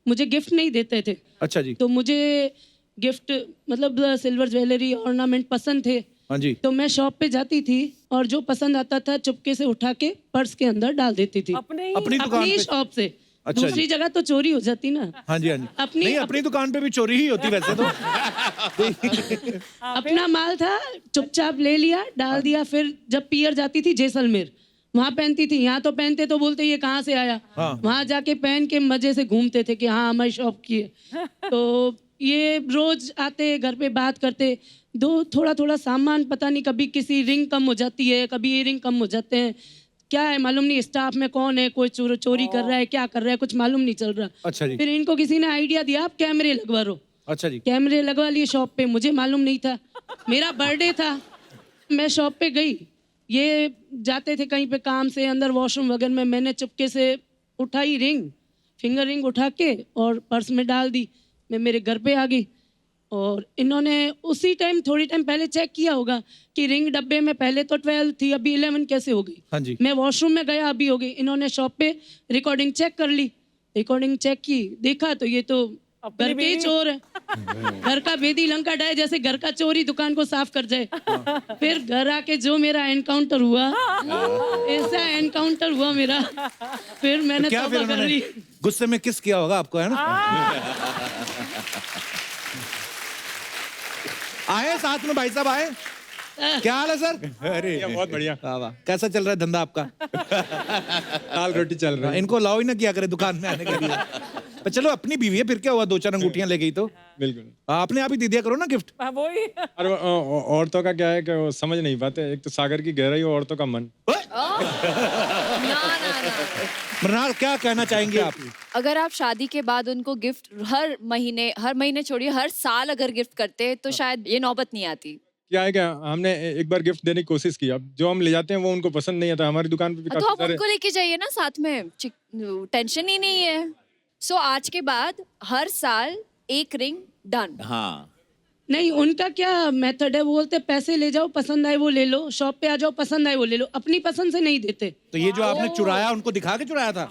मुझे गिफ्ट नहीं देते थे, अच्छा जी। तो मुझे गिफ्ट मतलब सिल्वर ज्वेलरी ऑर्नामेंट पसंद थे। हाँ जी। तो मैं शॉप पे जाती थी और जो पसंद आता था चुपके से उठा के पर्स के अंदर डाल देती थी, अपने अपनी दुकान अपनी पे? शॉप से। अच्छा दूसरी जी। जगह तो चोरी हो जाती ना। हाँ जी, हाँ जी। नहीं, अपनी दुकान पे भी चोरी ही होती वैसे तो। अपना माल था, चुपचाप ले लिया, डाल दिया। फिर जब पियर जाती थी जैसलमेर, वहाँ पहनती थी, यहाँ तो पहनते तो बोलते ये कहाँ से आया। हाँ। वहाँ जाके पहन के मजे से घूमते थे कि हाँ हमारी शॉप की है। तो ये रोज आते, घर पे बात करते, दो थोड़ा थोड़ा सामान, पता नहीं कभी किसी रिंग कम हो जाती है, कभी ये रिंग कम हो जाते हैं, क्या है मालूम नहीं। स्टाफ में कौन है, कोई चोरी कर रहा है, क्या कर रहा है, कुछ मालूम नहीं चल रहा। अच्छा जी। फिर इनको किसी ने आइडिया दिया, आप कैमरे लगवा लो। अच्छा जी। कैमरे लगवा लिए शॉप पे, मुझे मालूम नहीं था। मेरा बर्थडे था, मैं शॉप पे गई, ये जाते थे कहीं पे काम से, अंदर वॉशरूम वगैरह में, मैंने चुपके से उठाई रिंग, फिंगर रिंग उठा के और पर्स में डाल दी। मैं मेरे घर पे आ गई और इन्होंने उसी टाइम, थोड़ी टाइम पहले चेक किया होगा कि रिंग डब्बे में पहले तो 12 थी, अभी 11 कैसे हो गई। हाँ जी। मैं वॉशरूम में गया, अभी हो गई। इन्होंने शॉप पे रिकॉर्डिंग चेक कर ली, रिकॉर्डिंग चेक की, देखा तो ये तो घर के ही चोर है। घर का भेदी लंका डाय, जैसे घर का चोरी दुकान को साफ कर जाए। फिर घर आके जो मेरा एनकाउंटर हुआ, ऐसा एनकाउंटर हुआ मेरा, फिर मैंने क्या फिर तौबा कर ली। उन्होंने गुस्से में किस किया होगा आपको, है ना? आए साथ में भाई साहब आए। क्या हाल है सर? अरे बहुत बढ़िया। वाह वाह, कैसा चल रहा है धंधा आपका? दाल रोटी चल रहा है। इनको लाओ ही ना किया करे दुकान में आने के लिए। पर चलो अपनी बीवी है, फिर क्या हुआ, 2-4 अंगूठियां ले गई तो बिल्कुल। आपने आप ही दे दिया करो ना गिफ्ट। वही और औरतों का क्या है कि वो समझ नहीं पाते, एक तो सागर की गहराई और औरतों का मन। मृणाल क्या कहना चाहेंगे आप? अगर आप शादी के बाद उनको गिफ्ट हर महीने छोड़िए हर साल अगर गिफ्ट करते तो शायद ये नौबत नहीं आती। क्या है क्या, हमने एक बार गिफ्ट देने की कोशिश की, अब जो हम ले जाते हैं वो उनको पसंद नहीं आता। हमारी दुकान पे भी तो काफी आप सारे। उनको लेके जाइए ना साथ में, टेंशन ही नहीं है। सो आज के बाद हर साल एक रिंग डन। हाँ नहीं, उनका क्या मेथड है, वो बोलते पैसे ले जाओ, पसंद आए वो ले लो, शॉप पे आ जाओ, पसंद आए वो ले लो, अपनी पसंद से नहीं देते। तो ये जो आपने चुराया उनको दिखा के चुराया था?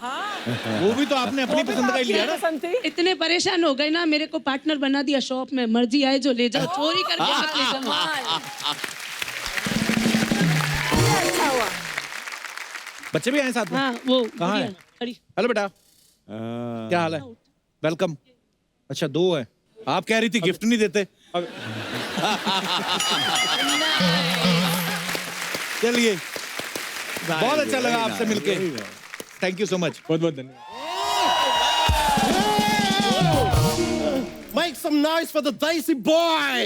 वो भी तो आपने अपनी पसंद का ही लिया ना। इतने परेशान हो गए ना, मेरे को पार्टनर बना दिया शॉप में, मर्जी आए जो ले जाओ, चोरी करके मत ले जाओ। अच्छा हुआ। बच्चे भी आए साथ में? हाँ, वो कहाँ है? हेलो बेटा, क्या हाल है? वेलकम। अच्छा 2 है। आप कह रही थी गिफ्ट नहीं देते। चलिए, बहुत अच्छा लगा आपसे मिलके। Thank you so much. बहुत बहुत धन्यवाद। Make some noise for the Desi boy.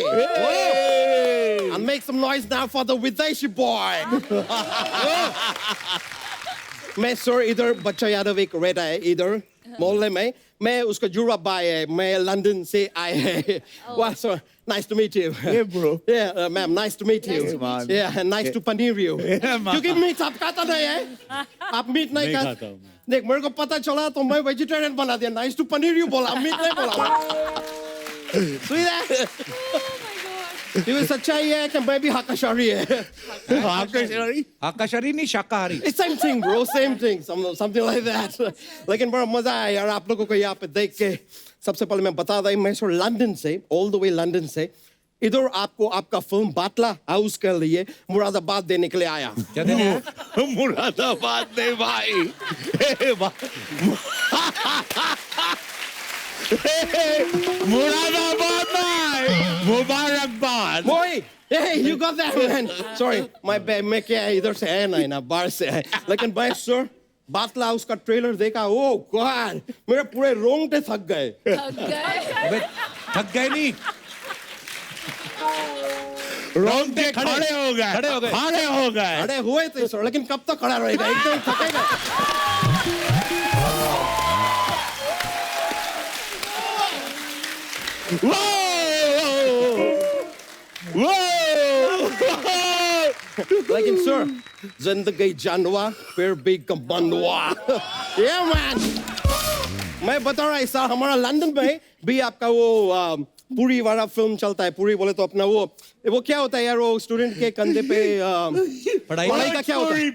And make some noise now for the Videshi boy. मैं सर इधर बच्चा यादव एक रहता है इधर मोहल्ले में, मैं उसका जुड़ा भाई है, मैं लंदन से आए हैं। Wow, sir, nice to meet you. Yeah, bro. Yeah, ma'am, nice to meet you. man. Yeah, and nice to paneer you. क्योंकि मीट आप खाता नहीं है, आप मीट नहीं खाता हूँ। देख मेरे को पता चला तो मैं वेजिटेरियन बना दिया, nice to paneer you बोला, मीट नहीं बोला। सुई है? ये सच्चाई है कि मैं भी हाकाशारी है। हाकाशारी? हाकाशारी नहीं, शाकाहारी। It's same thing, bro, same thing, something like that. लेकिन बड़ा मजा आया यार आप लोगों को यहाँ पे देख के। सबसे पहले मैं बता दूं, मैं सर लंदन से, all the way लंदन से इधर आपको आपका फिल्म बाटला हाउस के लिए मुरादाबाद देने के लिए आया। क्या देने आया? मुरादाबाद नहीं भाई, मुरादाबाद नहीं, मुबारकबाद। Boy, hey, you got that man. Sorry, my bad. मैं क्या है इधर से है ना बाहर से है। लेकिन भाई सर बाटला हाउस का ट्रेलर देखा, ओह गॉड, मेरे पूरे रोंगटे थक गए। थक गए नहीं, रोंगटे खड़े हो गए, खड़े हो गए, खड़े हो गए। खड़े हुए थे सर, लेकिन कब तक खड़ा रहेगा, एकदम थकेगा। लेकिन सर जिंदगी जानवा फिर भी कमंडवा। Yeah man, मैं बता रहा इस साल हमारा लंदन में भी आपका वो पूरी वाला फिल्म चलता है। पूरी बोले तो अपना वो क्या होता है यार, वो स्टूडेंट के कंधे पे पढ़ाई का क्या होता है,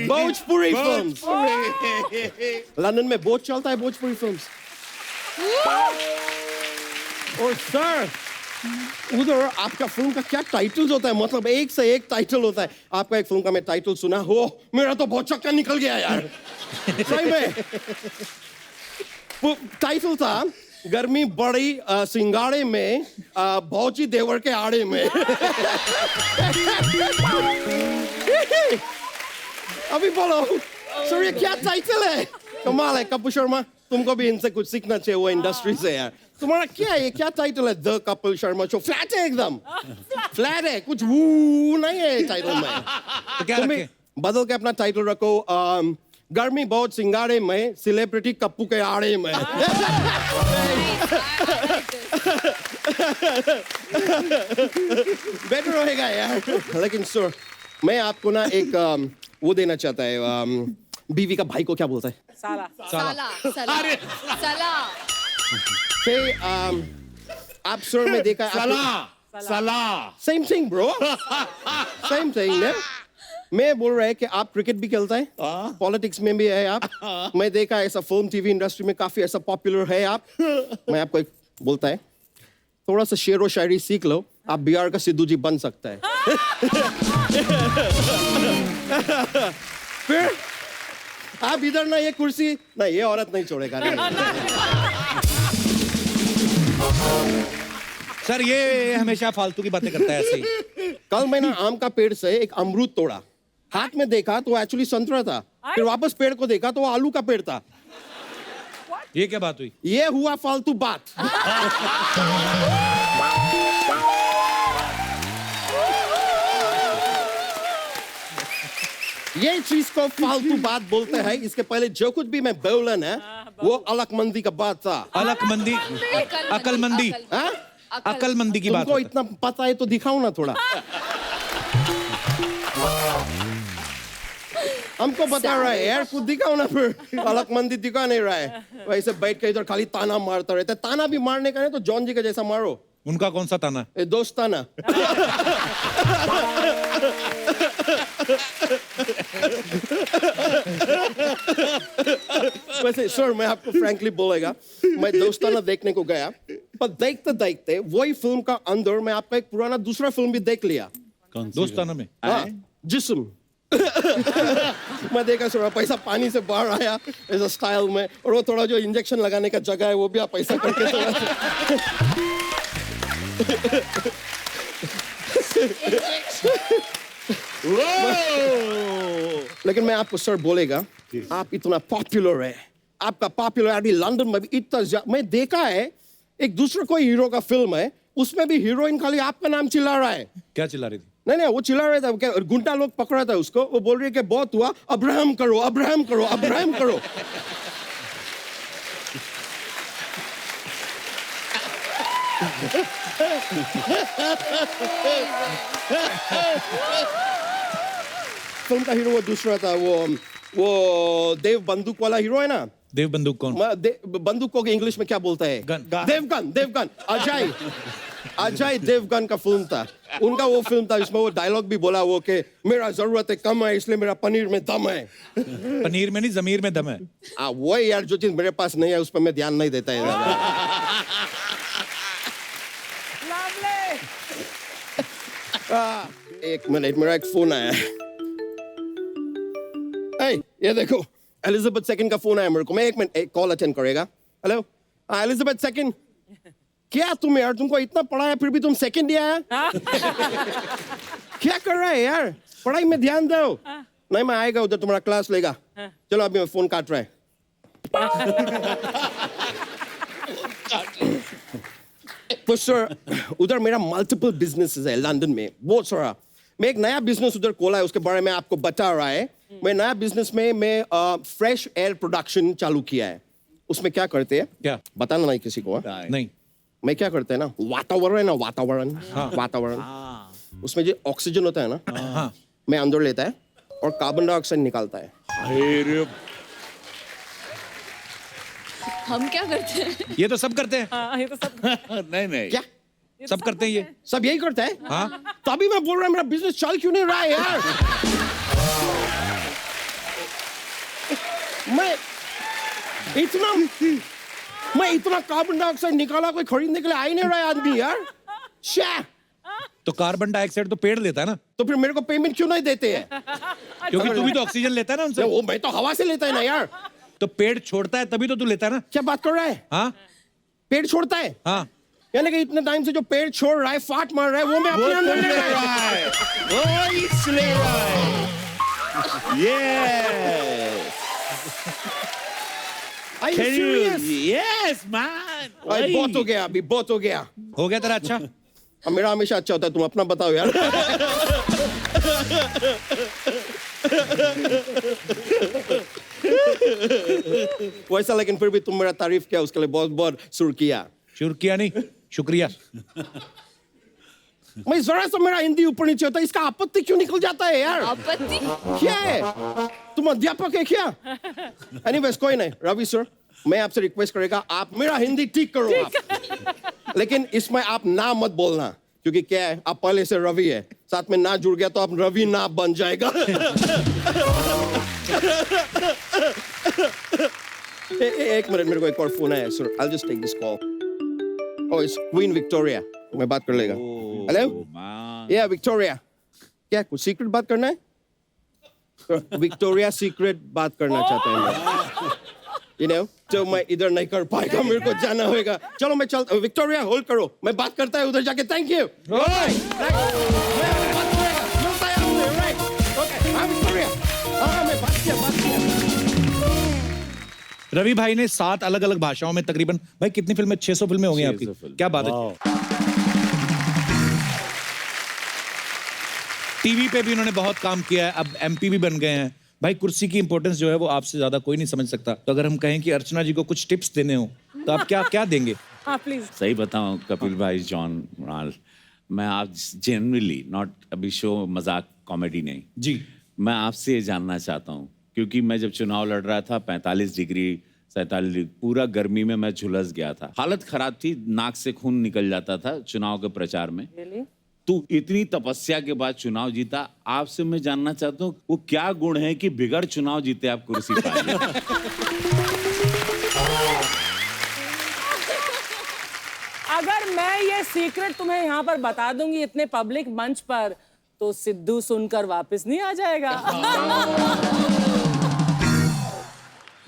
भोजपुरी फिल्म्स। लंदन में बहुत चलता है भोजपुरी फिल्म्स। और सर उधर आपका फिल्म का क्या टाइटल्स होता है, मतलब एक से एक टाइटल होता है। आपका एक फिल्म का मैं टाइटल सुना हो, मेरा तो बहुत चक्कर निकल गया यार। सही में टाइटल था गर्मी बड़ी सिंगाड़े में, भौजी देवर के आड़े में। अभी बोलो सर ये क्या टाइटल है? कमाल है। कपिल शर्मा तुमको भी इनसे कुछ सीखना चाहिए, वो इंडस्ट्री से यार। तुम्हारा क्या है, ये क्या टाइटल है? The Kapil Sharma show. Flat है, एकदम फ्लैट है, कुछ वो नहीं है टाइटल में। तो क्या रखें? बदल के अपना टाइटल रखो, गर्मी बहुत सिंगाड़े में, सेलिब्रिटी कप्पू के आड़े में। बेटर रहेगा यार। लेकिन सर मैं आपको ना एक वो देना चाहता है, बीवी का भाई को क्या बोलता है? साला। साला। फिर आप सर में देखा सला same thing bro, same thing. मैं बोल रहा है कि आप क्रिकेट भी खेलता है, पॉलिटिक्स में भी है आप। मैं देखा ऐसा फिल्म टीवी इंडस्ट्री में काफी ऐसा पॉपुलर है आप। मैं आपको एक बोलता है, थोड़ा सा शेर व शायरी सीख लो, आप बिहार का सिद्धू जी बन सकता है। फिर आप इधर ना ये कुर्सी ना, ये औरत नहीं छोड़ेगा। सर ये हमेशा फालतू की बातें करता है ऐसे ही। कल मैंने आम का पेड़ से एक अमरूद तोड़ा, हाथ में देखा तो एक्चुअली संतरा था, फिर वापस पेड़ को देखा तो वो आलू का पेड़ था। ये क्या बात हुई? ये हुआ फालतू बात। ये चीज को फालतू बात बोलते हैं। इसके पहले जो कुछ भी मैं बोलन है वो अलकमंदी का बात था। अलकमंदी, अकलमंदी, हाँ? अकलमंदी की बात तुमको होता है। इतना पता है तो दिखाओ ना थोड़ा। हमको बता रहा है यार, खुद दिखाओ ना फिर। अलकमंदी दिखा नहीं रहा है, वैसे बैठ के इधर खाली ताना मारता रहता है। ताना भी मारने का नहीं तो जॉन जी का जैसा मारो। उनका कौन सा ताना? दोस्ताना। वैसे सर मैं आपको फ्रैंकली बोलेगा, मैं दोस्ताना देखने को गया, पर देखते देखते वही फिल्म का अंदर मैं आपका एक पुराना दूसरा फिल्म भी देख लिया। दोस्ताना में? हाँ, जिस्म। मैं देखा थोड़ा पैसा पानी से बाहर आया ऐसा स्टाइल में, और वो थोड़ा जो इंजेक्शन लगाने का जगह है वो भी आप पैसा करके थोड़ा लेकिन मैं आपको सर बोलेगा, आप इतना पॉपुलर है, आपका पॉपुलरिटी लंदन में भी इतना मैं देखा है, एक दूसरा कोई हीरो का फिल्म है उसमें भी हीरोइन खाली आपका नाम चिल्ला रहा है। क्या चिल्ला रही थी? नहीं वो चिल्ला रहा था, क्या गुंडा लोग पकड़ा था उसको, वो बोल रही है कि बहुत हुआ, अब्राहम करो, अब्राहम करो, अब्राहम करो। फिल्म का हीरो वो दूसरा था, वो देव बंदूक वाला हीरो है ना। देव बंदूक कौन? बंदूक को इंग्लिश में क्या बोलता है? गन। देवगन। अजय देवगन का फिल्म था, उनका वो फिल्म था जिसमें वो डायलॉग भी बोला वो कि मेरा जरूरत है कम है इसलिए मेरा पनीर में दम है। पनीर में नहीं जमीर में दम है। वो यार जो चीज मेरे पास नहीं है उस पर मैं ध्यान नहीं देता है। एक मिनट, मेरा एक फोन आया। ये देखो एलिजाबेथ सेकंड का फोन आया मेरे को, मैं एक मिनट, एक कॉल अटेंड करेगा। Hello, Elizabeth second. क्या तुम यार, तुमको इतना पढ़ा है फिर भी तुम सेकंड दिया है? क्या कर रहा है यार, पढ़ाई में ध्यान दो। नहीं मैं आएगा उधर, तुम्हारा क्लास लेगा। चलो अभी मैं फोन काट रहा है। तो सर उधर मेरा मल्टीपल बिजनेसेस है लंदन में, बहुत सारा। मैं एक नया बिजनेस उधर खोला है, उसके बारे में आपको बता रहा है। मैं नया बिजनेस में मैं फ्रेश एयर प्रोडक्शन चालू किया है। उसमें क्या करते हैं, क्या बताना नहीं किसी को? नहीं। मैं क्या करते हैं ना, वातावरण है ना, वातावरण, उसमें जो ऑक्सीजन होता है ना, मैं अंदर लेता है और कार्बन डाइऑक्साइड निकालता है। हम क्या करते हैं? ये तो सब करते हैं। ये तो सब नहीं क्या सब करते हैं? ये सब यही करता है? हाँ। तभी मैं बोल रहा हूँ मेरा बिजनेस चल क्यों नहीं रहा है यार। मैं इतना कार्बन डाइऑक्साइड निकाला, कोई खरीदने के लिए आ ही नहीं रहा है आदमी यार। तो कार्बन डाइऑक्साइड तो पेड़ लेता है ना, तो फिर मेरे को पेमेंट क्यों नहीं देते हैं? क्योंकि तू भी तो ऑक्सीजन लेता है ना उनसे। वो मैं तो हवा से लेता है ना यार। तो पेड़ छोड़ता है तभी तो तू लेता है ना। क्या बात कर रहा है? हाँ पेड़ छोड़ता है? हाँ। यानी कि इतने टाइम से जो पेड़ छोड़ रहा है, फाट मार रहा है, वो मैं अपने अंदर ले रहा है। वो इसलिए रहा है। Yes. Are you Can you? serious? Yes, man. भाई बहुत हो गया, अभी बहुत हो गया। हो गया तेरा अच्छा? अब मेरा हमेशा अच्छा होता है, तुम अपना बताओ यार। वैसा, लेकिन फिर भी तुम मेरा तारीफ किया, उसके लिए बहुत बहुत शुक्रिया। शुक्रिया नहीं, शुक्रिया। मैं जरा सा मेरा हिंदी ऊपर नीचे होता है, इसका आपत्ति क्यों निकल जाता है यार? आपत्ति? क्या है, तुम अध्यापक है क्या? एनीवेज कोई नहीं, रवि सर मैं आपसे रिक्वेस्ट करेगा, आप मेरा हिंदी ठीक करो आप। लेकिन इसमें आप ना मत बोलना, क्योंकि क्या है, आप पहले से रवि है, साथ में ना जुड़ गया तो आप रवि ना बन जाएगा। एक मिनट, मेरे को एक और फोन आया sir, I just take this call. Oh it's Queen Victoria, मैं बात कर लेगा। हेलो या विक्टोरिया, क्या कुछ सीक्रेट बात करना है? विक्टोरिया सीक्रेट बात करना चाहते हैं। you know, तो मैं इधर नहीं कर पाएगा, मेरे को जाना होगा। चलो मैं चलता हूँ। विक्टोरिया होल्ड करो, मैं बात करता है उधर जाके। Thank you. रवि भाई ने 7 अलग अलग भाषाओं में तकरीबन, भाई कितनी फिल्में, 600 फिल्में हो गई आपकी, क्या बात है। टीवी पे भी उन्होंने बहुत काम किया है, अब एमपी भी बन गए हैं। भाई कुर्सी की इंपॉर्टेंस जो है वो आपसे ज्यादा कोई नहीं समझ सकता। तो अगर हम कहें कि अर्चना जी को कुछ टिप्स देने हो तो आप क्या क्या देंगे? हाँ प्लीज। सही बताऊं कपिल भाई, जॉन मृणाल, मैं आप जेनरली नॉट अभी शो मजाक कॉमेडी नहीं जी, मैं आपसे ये जानना चाहता हूं, क्योंकि मैं जब चुनाव लड़ रहा था 45 डिग्री 47 डिग्री पूरा गर्मी में मैं झुलस गया था, हालत खराब थी, नाक से खून निकल जाता था चुनाव के प्रचार में। तू इतनी तपस्या के बाद चुनाव जीता, आपसे मैं जानना चाहता हूँ वो क्या गुण है कि बिगड़ चुनाव जीते आप कुर्सी पाए? अगर मैं ये सीक्रेट तुम्हें यहाँ पर बता दूंगी इतने पब्लिक मंच पर, तो सिद्धू सुनकर वापस नहीं आ जाएगा।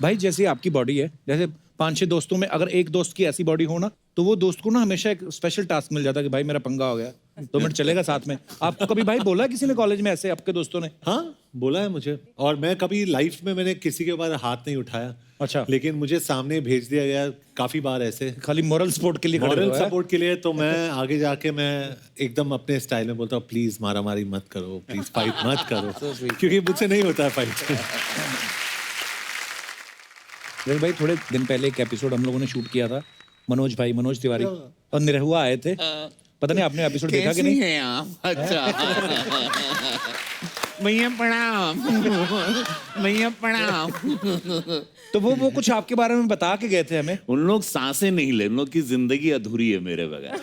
भाई जैसे आपकी बॉडी है, जैसे 5-6 दोस्तों में अगर एक दोस्त की ऐसी बॉडी हो ना, तो वो दोस्त को ना हमेशा एक स्पेशल टास्क मिल जाता है कि भाई मेरा पंगा हो गया, 2 मिनट चलेगा साथ में। आपको कभी भाई बोला किसी ने कॉलेज में ऐसे आपके दोस्तों ने? हाँ बोला है मुझे, और मैं कभी लाइफ में मैंने किसी के ऊपर हाथ नहीं उठाया। अच्छा। लेकिन मुझे सामने भेज दिया गया काफी बार ऐसे, खाली मॉरल सपोर्ट के लिए खड़े मॉरल रहो, है? सपोर्ट के लिए। तो मैं आगे जाके मैं एकदम अपने स्टाइल में बोलता हूँ, प्लीज मारामारी मत करो, प्लीज फाइट मत करो, क्योंकि मुझसे नहीं होता है फाइट। रवि भाई थोड़े दिन पहले एक एपिसोड हम लोगों ने शूट किया था, मनोज तिवारी और निरहुआ आए थे, पता नहीं आपने एपिसोड देखा कि नहीं? है आप? अच्छा। भैया प्रणाम। भैया प्रणाम। तो वो कुछ आपके बारे में बता के गए थे हमें। उन लोग सांसें नहीं ले, उन लोग की जिंदगी अधूरी है मेरे बगैर।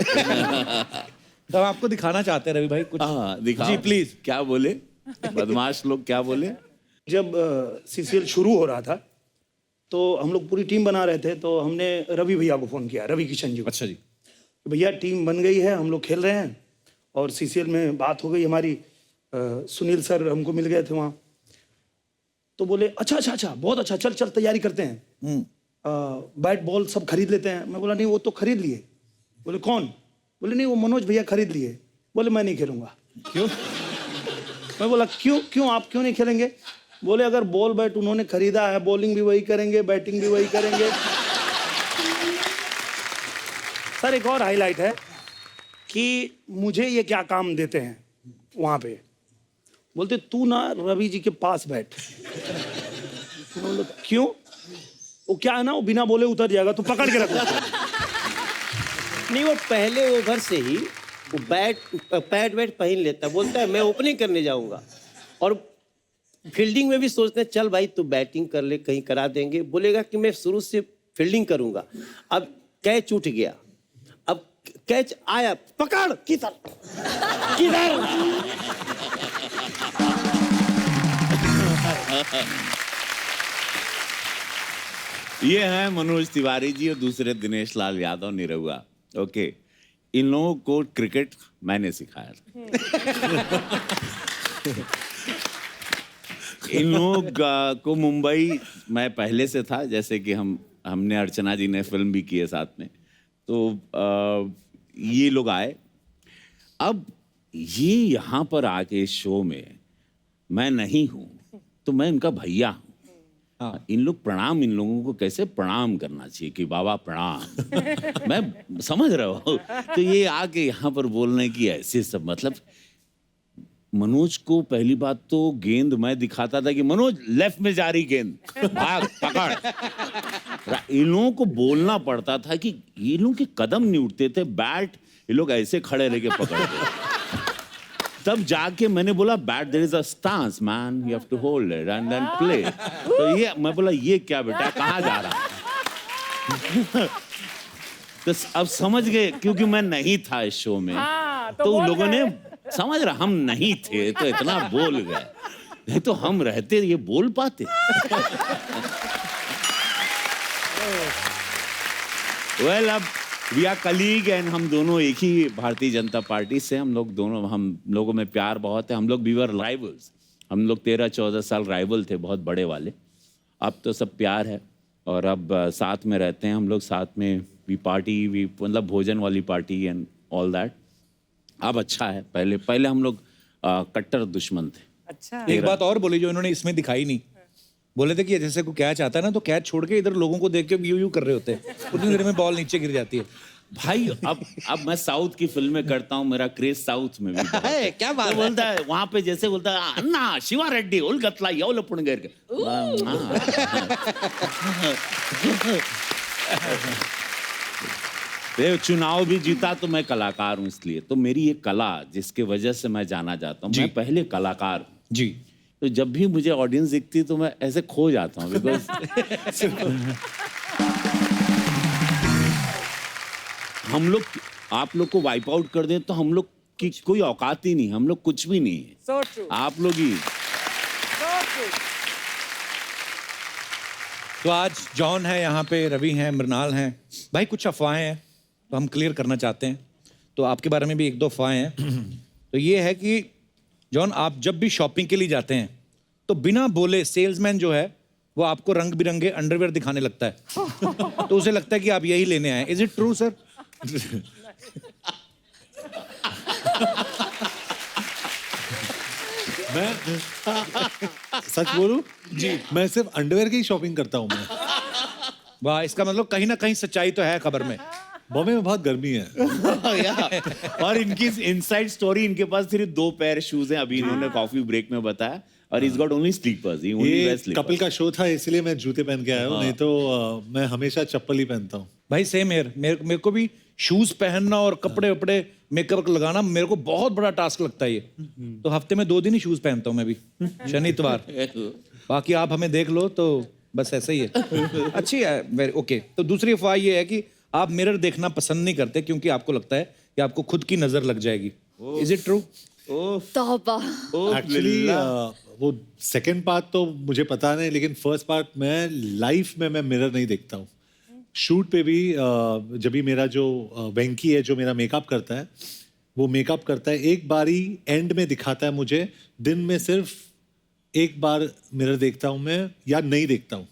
तो हम आपको दिखाना चाहते हैं रवि भाई कुछ। हाँ दिखाओ जी प्लीज। क्या बोले बदमाश लोग, क्या बोले? जब सीसीएल शुरू हो रहा था तो हम लोग पूरी टीम बना रहे थे, तो हमने रवि भैया को फ़ोन किया, रवि किशन जी को। अच्छा जी। भैया टीम बन गई है, हम लोग खेल रहे हैं और सीसीएल में बात हो गई हमारी, सुनील सर हमको मिल गए थे वहाँ। तो बोले अच्छा बहुत अच्छा, चल तैयारी करते हैं, बैट बॉल सब खरीद लेते हैं। मैं बोला नहीं वो तो खरीद लिए। बोले कौन? बोले नहीं वो मनोज भैया खरीद लिए। बोले मैं नहीं खेलूंगा। क्यों? मैं बोला क्यों आप क्यों नहीं खेलेंगे? बोले अगर बॉल बैट उन्होंने खरीदा है, बॉलिंग भी वही करेंगे, बैटिंग भी वही करेंगे। सर एक और हाईलाइट है कि मुझे ये क्या काम देते हैं वहाँ पे, बोलते तू ना रवि जी के पास बैठ। बोले क्यों? वो क्या है ना, वो बिना बोले उतर जाएगा, तू पकड़ के रख। नहीं वो पहले ओवर से ही वो पैड वैट पहन लेता, बोलता है मैं ओपनिंग करने जाऊंगा, और फील्डिंग में भी सोचते हैं चल भाई तू बैटिंग कर ले, कहीं करा देंगे। बोलेगा कि मैं शुरू से फील्डिंग करूंगा। अब कैच उठ गया, अब कैच आया, पकड़ किधर। ये है मनोज तिवारी जी और दूसरे दिनेश लाल यादव निरहुआ। ओके, इन लोगों को क्रिकेट मैंने सिखाया था। इन लोग को मुंबई मैं पहले से था, जैसे कि हमने अर्चना जी ने फिल्म भी की है साथ में, तो ये लोग आए। अब ये यहाँ पर आके इस शो में मैं नहीं हूँ, तो मैं इनका भैया हूँ। हाँ, इन लोगों को कैसे प्रणाम करना चाहिए कि बाबा प्रणाम। मैं समझ रहा हूँ, तो ये आके यहाँ पर बोलने की ऐसे सब, मतलब मनोज को पहली बात तो गेंद मैं दिखाता था कि मनोज लेफ्ट में जा रही गेंद, भाग पकड़। इन लोगों को बोलना पड़ता था कि ये लोग के कदम नहीं उठते थे, बैट ये लोग ऐसे खड़े रह के पकड़ते। तब जाके मैंने बोला bat there is a stance man, you have to hold it and then play. तो ये मैं बोला ये क्या बेटा, कहाँ जा रहा? तो अब समझ गए, क्योंकि मैं नहीं था इस शो में। तो लोगों ने समझ रहा हम नहीं थे तो इतना बोल गए, नहीं तो हम रहते ये बोल पाते। वेल अब वी आर कलीग एंड हम दोनों एक ही भारतीय जनता पार्टी से, हम लोगों में प्यार बहुत है। हम लोग वी वर राइवल्स, हम लोग 13-14 साल राइवल थे, बहुत बड़े वाले। अब तो सब प्यार है और अब साथ में रहते हैं हम लोग, साथ में वी पार्टी, वी मतलब भोजन वाली पार्टी एंड ऑल दैट। अब अच्छा है, पहले पहले हम लोग कट्टर दुश्मन थे। अच्छा। एक बात और बोली जो इन्होंने इसमें दिखाई नहीं, बोले थे कि जैसे कोई कैच आता है ना तो कैच छोड़ के इधर लोगों को देख के यू कर रहे होते हैं, उतनी देर में बॉल नीचे गिर जाती है। भाई अब मैं साउथ की फिल्में करता हूँ, मेरा क्रेज साउथ में भी बहुत है। क्या बात तो बोलता है वहां पे, जैसे बोलता है अन्ना शिवा रेड्डी उलगतला यवलपुण गर के चुनाव भी जीता तो मैं कलाकार हूँ, इसलिए तो मेरी ये कला जिसके वजह से मैं जाना चाहता हूँ, मैं पहले कलाकार हूँ जी। तो जब भी मुझे ऑडियंस दिखती तो मैं ऐसे खो जाता हूँ, बिकॉज हम लोग आप लोग को वाइप आउट कर दें तो हम लोग की कोई औकात ही नहीं, हम लोग कुछ भी नहीं है। So true. आप लोग ही। So true. तो आज जॉन है यहाँ पे, रवि हैं, मृणाल हैं। भाई कुछ अफवाहें हैं तो हम क्लियर करना चाहते हैं, तो आपके बारे में भी एक दो अफवाहें हैं। तो ये है कि जॉन, आप जब भी शॉपिंग के लिए जाते हैं तो बिना बोले सेल्समैन जो है वो आपको रंग बिरंगे अंडरवेयर दिखाने लगता है, तो उसे लगता है कि आप यही लेने आए। Is it true sir? मैं सच बोलूं जी, मैं सिर्फ अंडरवेयर की ही शॉपिंग करता हूं मैं। वाह, इसका मतलब कहीं ना कहीं सच्चाई तो है खबर में। बॉम्बे में बहुत गर्मी है। और इनकी इनसाइड स्टोरी, इनके पास सिर्फ 2 पेयर शूज हैं, अभी इन्होंने कॉफी ब्रेक में बताया, और इज गॉट ओनली स्लीपर्स। ये कपिल का शो था इसलिए मैं जूते पहन के आया हूँ, नहीं तो मैं हमेशा चप्पल ही पहनता हूँ। भाई सेम हेयर, मेरे को भी शूज पहनना और कपड़े वपड़े मेकअप लगाना मेरे को बहुत बड़ा टास्क लगता है ये। तो हफ्ते में 2 दिन ही शूज पहनता हूँ मैं भी, शनि इतवार। बाकी आप हमें देख लो तो बस ऐसे ही है। अच्छी है, वेरी ओके। तो दूसरी अफवाह ये है कि आप मिरर देखना पसंद नहीं करते क्योंकि आपको लगता है कि आपको खुद की नजर लग जाएगी। Is it true? तौबा। एक्चुअली वो सेकंड पार्ट तो मुझे पता नहीं, लेकिन फर्स्ट पार्ट मैं लाइफ में मैं मिरर नहीं देखता हूँ। शूट पे भी जब भी मेरा जो वेंकी है जो मेरा मेकअप करता है, वो मेकअप करता है, एक बार ही एंड में दिखाता है मुझे, दिन में सिर्फ एक बार मिरर देखता हूँ मैं, या नहीं देखता हूँ,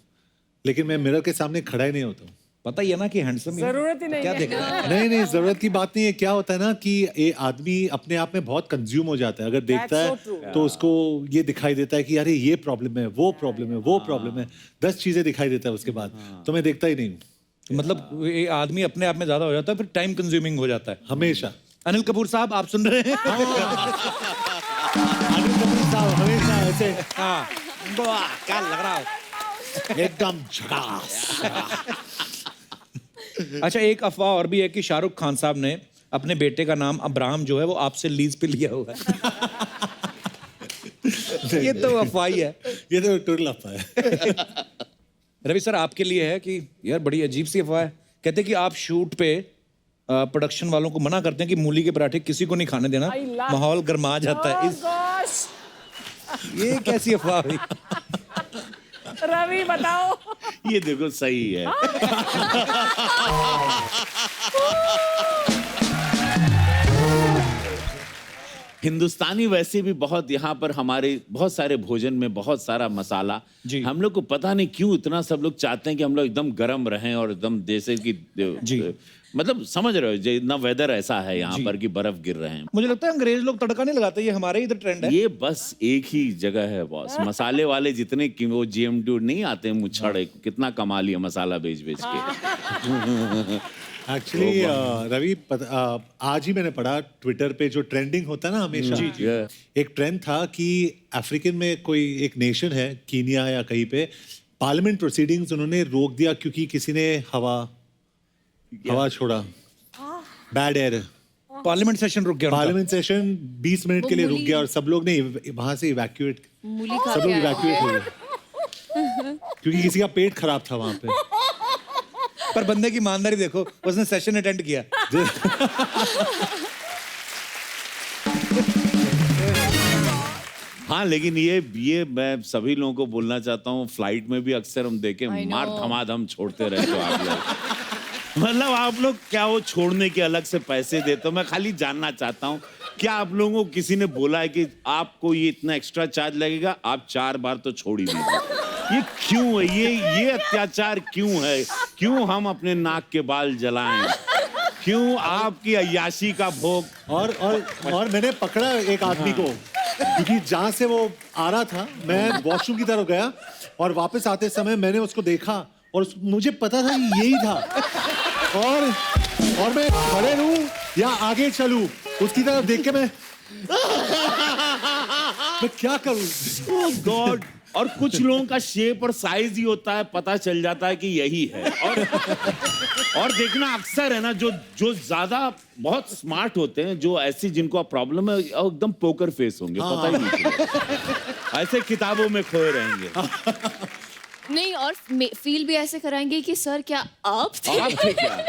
लेकिन मैं मिरर के सामने खड़ा ही नहीं होता हूँ। पता ही है ना कि हैंडसम जरूरत ही नहीं क्या है। देख रहा है? नहीं जरूरत की बात नहीं है। क्या होता है ना कि ये आदमी अपने आप में बहुत कंज्यूम हो जाता है, अगर देखता है तो उसको ये दिखाई देता है कि अरे ये प्रॉब्लम है, वो प्रॉब्लम है, वो प्रॉब्लम है, 10 चीजें दिखाई देता है उसके बाद, तो मैं देखता ही नहीं हूँ। मतलब ये आदमी अपने आप में ज्यादा हो जाता है, फिर टाइम कंज्यूमिंग हो जाता है हमेशा। अनिल कपूर साहब, आप सुन रहे हैं? अनिल कपूर साहब हमेशा ऐसे, हाँ, वाह क्या लग रहा है, एकदम झकास। अच्छा, एक अफवाह और भी है कि शाहरुख खान साहब ने अपने बेटे का नाम अब्राहम जो है वो आपसे लीज पे लिया हुआ है। ये तो अफवाह ही है, ये तो टुरल अफवाह है। रवि सर आपके लिए है कि यार बड़ी अजीब सी अफवाह है, कहते हैं कि आप शूट पे प्रोडक्शन वालों को मना करते हैं कि मूली के पराठे किसी को नहीं खाने देना, माहौल गर्मा जाता है। ये कैसी अफवाह हुई? रवि बताओ। ये देखो सही है। हिंदुस्तानी वैसे भी बहुत, यहाँ पर हमारे बहुत सारे भोजन में बहुत सारा मसाला, हम लोग को पता नहीं क्यों इतना सब लोग चाहते हैं कि हम लोग एकदम गर्म रहें और एकदम जैसे कि मतलब समझ रहे हो, इतना वेदर ऐसा है यहाँ पर कि बर्फ गिर रहे हैं। मुझे लगता है अंग्रेज लोग तड़का नहीं लगाते, ये हमारे इधर ट्रेंड है। ये बस एक ही जगह है बॉस, मसाले वाले जितने कि वो GM2 नहीं आते मुच्छड़, कितना कमा लिया मसाला बेच बेच के। एक्चुअली रवि आज ही मैंने पढ़ा ट्विटर पे, जो ट्रेंडिंग होता है ना हमेशा, एक ट्रेंड था कि अफ्रीकन में कोई एक नेशन है, कीनिया या कहीं पे, पार्लियामेंट प्रोसीडिंग्स उन्होंने रोक दिया क्योंकि किसी ने हवा छोड़ा, बैड एयर। पार्लियामेंट सेशन रुक गया, पार्लियामेंट सेशन 20 मिनट के लिए रुक गया और सब लोग ने वहां से इवैक्यूएट, सब लोग इवैक्यूएट हो गए क्योंकि किसी का पेट खराब था वहां पे। पर बंदे की ईमानदारी देखो, उसने सेशन अटेंड किया। हाँ, लेकिन ये मैं सभी लोगों को बोलना चाहता हूँ, फ्लाइट में भी अक्सर हम देखे मार धमाधम छोड़ते रहते हो आप लोग। मतलब आप लोग क्या वो छोड़ने के अलग से पैसे देते हो? मैं खाली जानना चाहता हूँ, क्या आप लोगों को किसी ने बोला है कि आपको ये इतना एक्स्ट्रा चार्ज लगेगा, आप 4 बार तो छोड़ ही दीजिए? ये क्यों है, ये अत्याचार क्यों है? क्यों हम अपने नाक के बाल जलाएं? क्यों आपकी अय्याशी का भोग? और मैंने पकड़ा एक आदमी को, क्योंकि जहां से वो आ रहा था, मैं वॉशरूम की तरफ गया और वापस आते समय मैंने उसको देखा और मुझे पता था कि यही था। और मैं खड़े रहूं या आगे चलूं, उसकी तरफ देख के मैं क्या करूं? ओह गॉड! और कुछ लोगों का शेप और साइज ही होता है, पता चल जाता है कि यही है। और देखना अक्सर है ना, जो ज्यादा बहुत स्मार्ट होते हैं, जो ऐसी जिनको प्रॉब्लम है, एकदम पोकर फेस होंगे, पता ही नहीं चलेगा। ऐसे किताबों में खोए रहेंगे। नहीं, और फील भी ऐसे कराएंगे कि सर क्या आप थे क्या?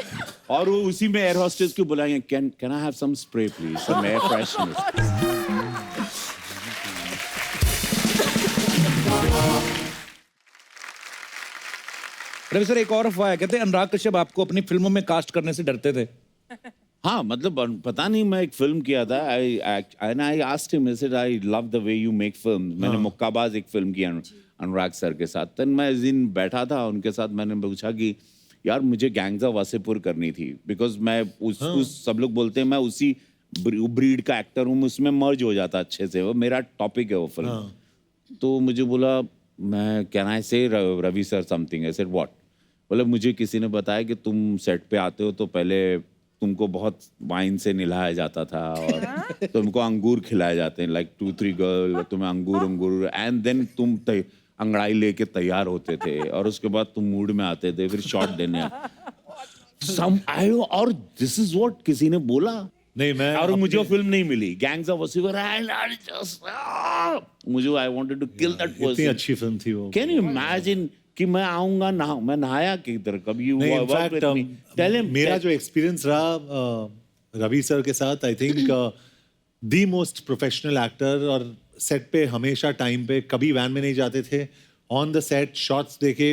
और वो उसी में एयर होस्टेस को बुलाएंगे, can I have some spray please, some air freshener. Ravi sir, एक और अफवाह है, कहते हैं अनुराग कश्यप आपको अपनी फिल्मों में कास्ट करने से डरते थे। हाँ, मतलब पता नहीं, मैं एक फिल्म किया था, I asked him, I said I love the way you make film. मैंने मुक्काबाज एक फिल्म की अनुराग सर के साथ। तब मैं इस दिन बैठा था उनके साथ, मैंने पूछा कि यार मुझे गैंग्स ऑफ वासेपुर करनी थी, बिकॉज मैं उस सब लोग बोलते हैं मैं उसी ब्रीड का एक्टर हूँ, उसमें मर्ज हो जाता अच्छे से, वो मेरा टॉपिक है वो फिल्म। तो मुझे बोला, मैं can I say Ravi sir something? I said what? बोले मुझे किसी ने बताया कि तुम सेट पे आते हो तो पहले तुमको बहुत वाइन से नहलाया जाता था और तुमको अंगूर खिलाए जाते हैं, लाइक 2-3 गर्ल, तुम्हें अंगूर एंड देन तुम अंगड़ाई लेके तैयार होते थे और उसके बाद तुम मूड में आते थे फिर शॉट देने। और दिस इज व्हाट किसी ने बोला। नहीं, मैं और मुझे वो फिल्म नहीं मिली, गैंग्स ऑफ वासेपुर। मुझे I wanted to kill that person. इतनी अच्छी फिल्म थी वो। कैन यू इमेजिन कि मैं आऊंगा ना, मैं नहाया किधर कभी? मेरा जो एक्सपीरियंस रहा रवि सर के साथ, I think the most professional actor, और सेट पे हमेशा टाइम पे, कभी वैन में नहीं जाते थे, ऑन द सेट शॉट्स देखे।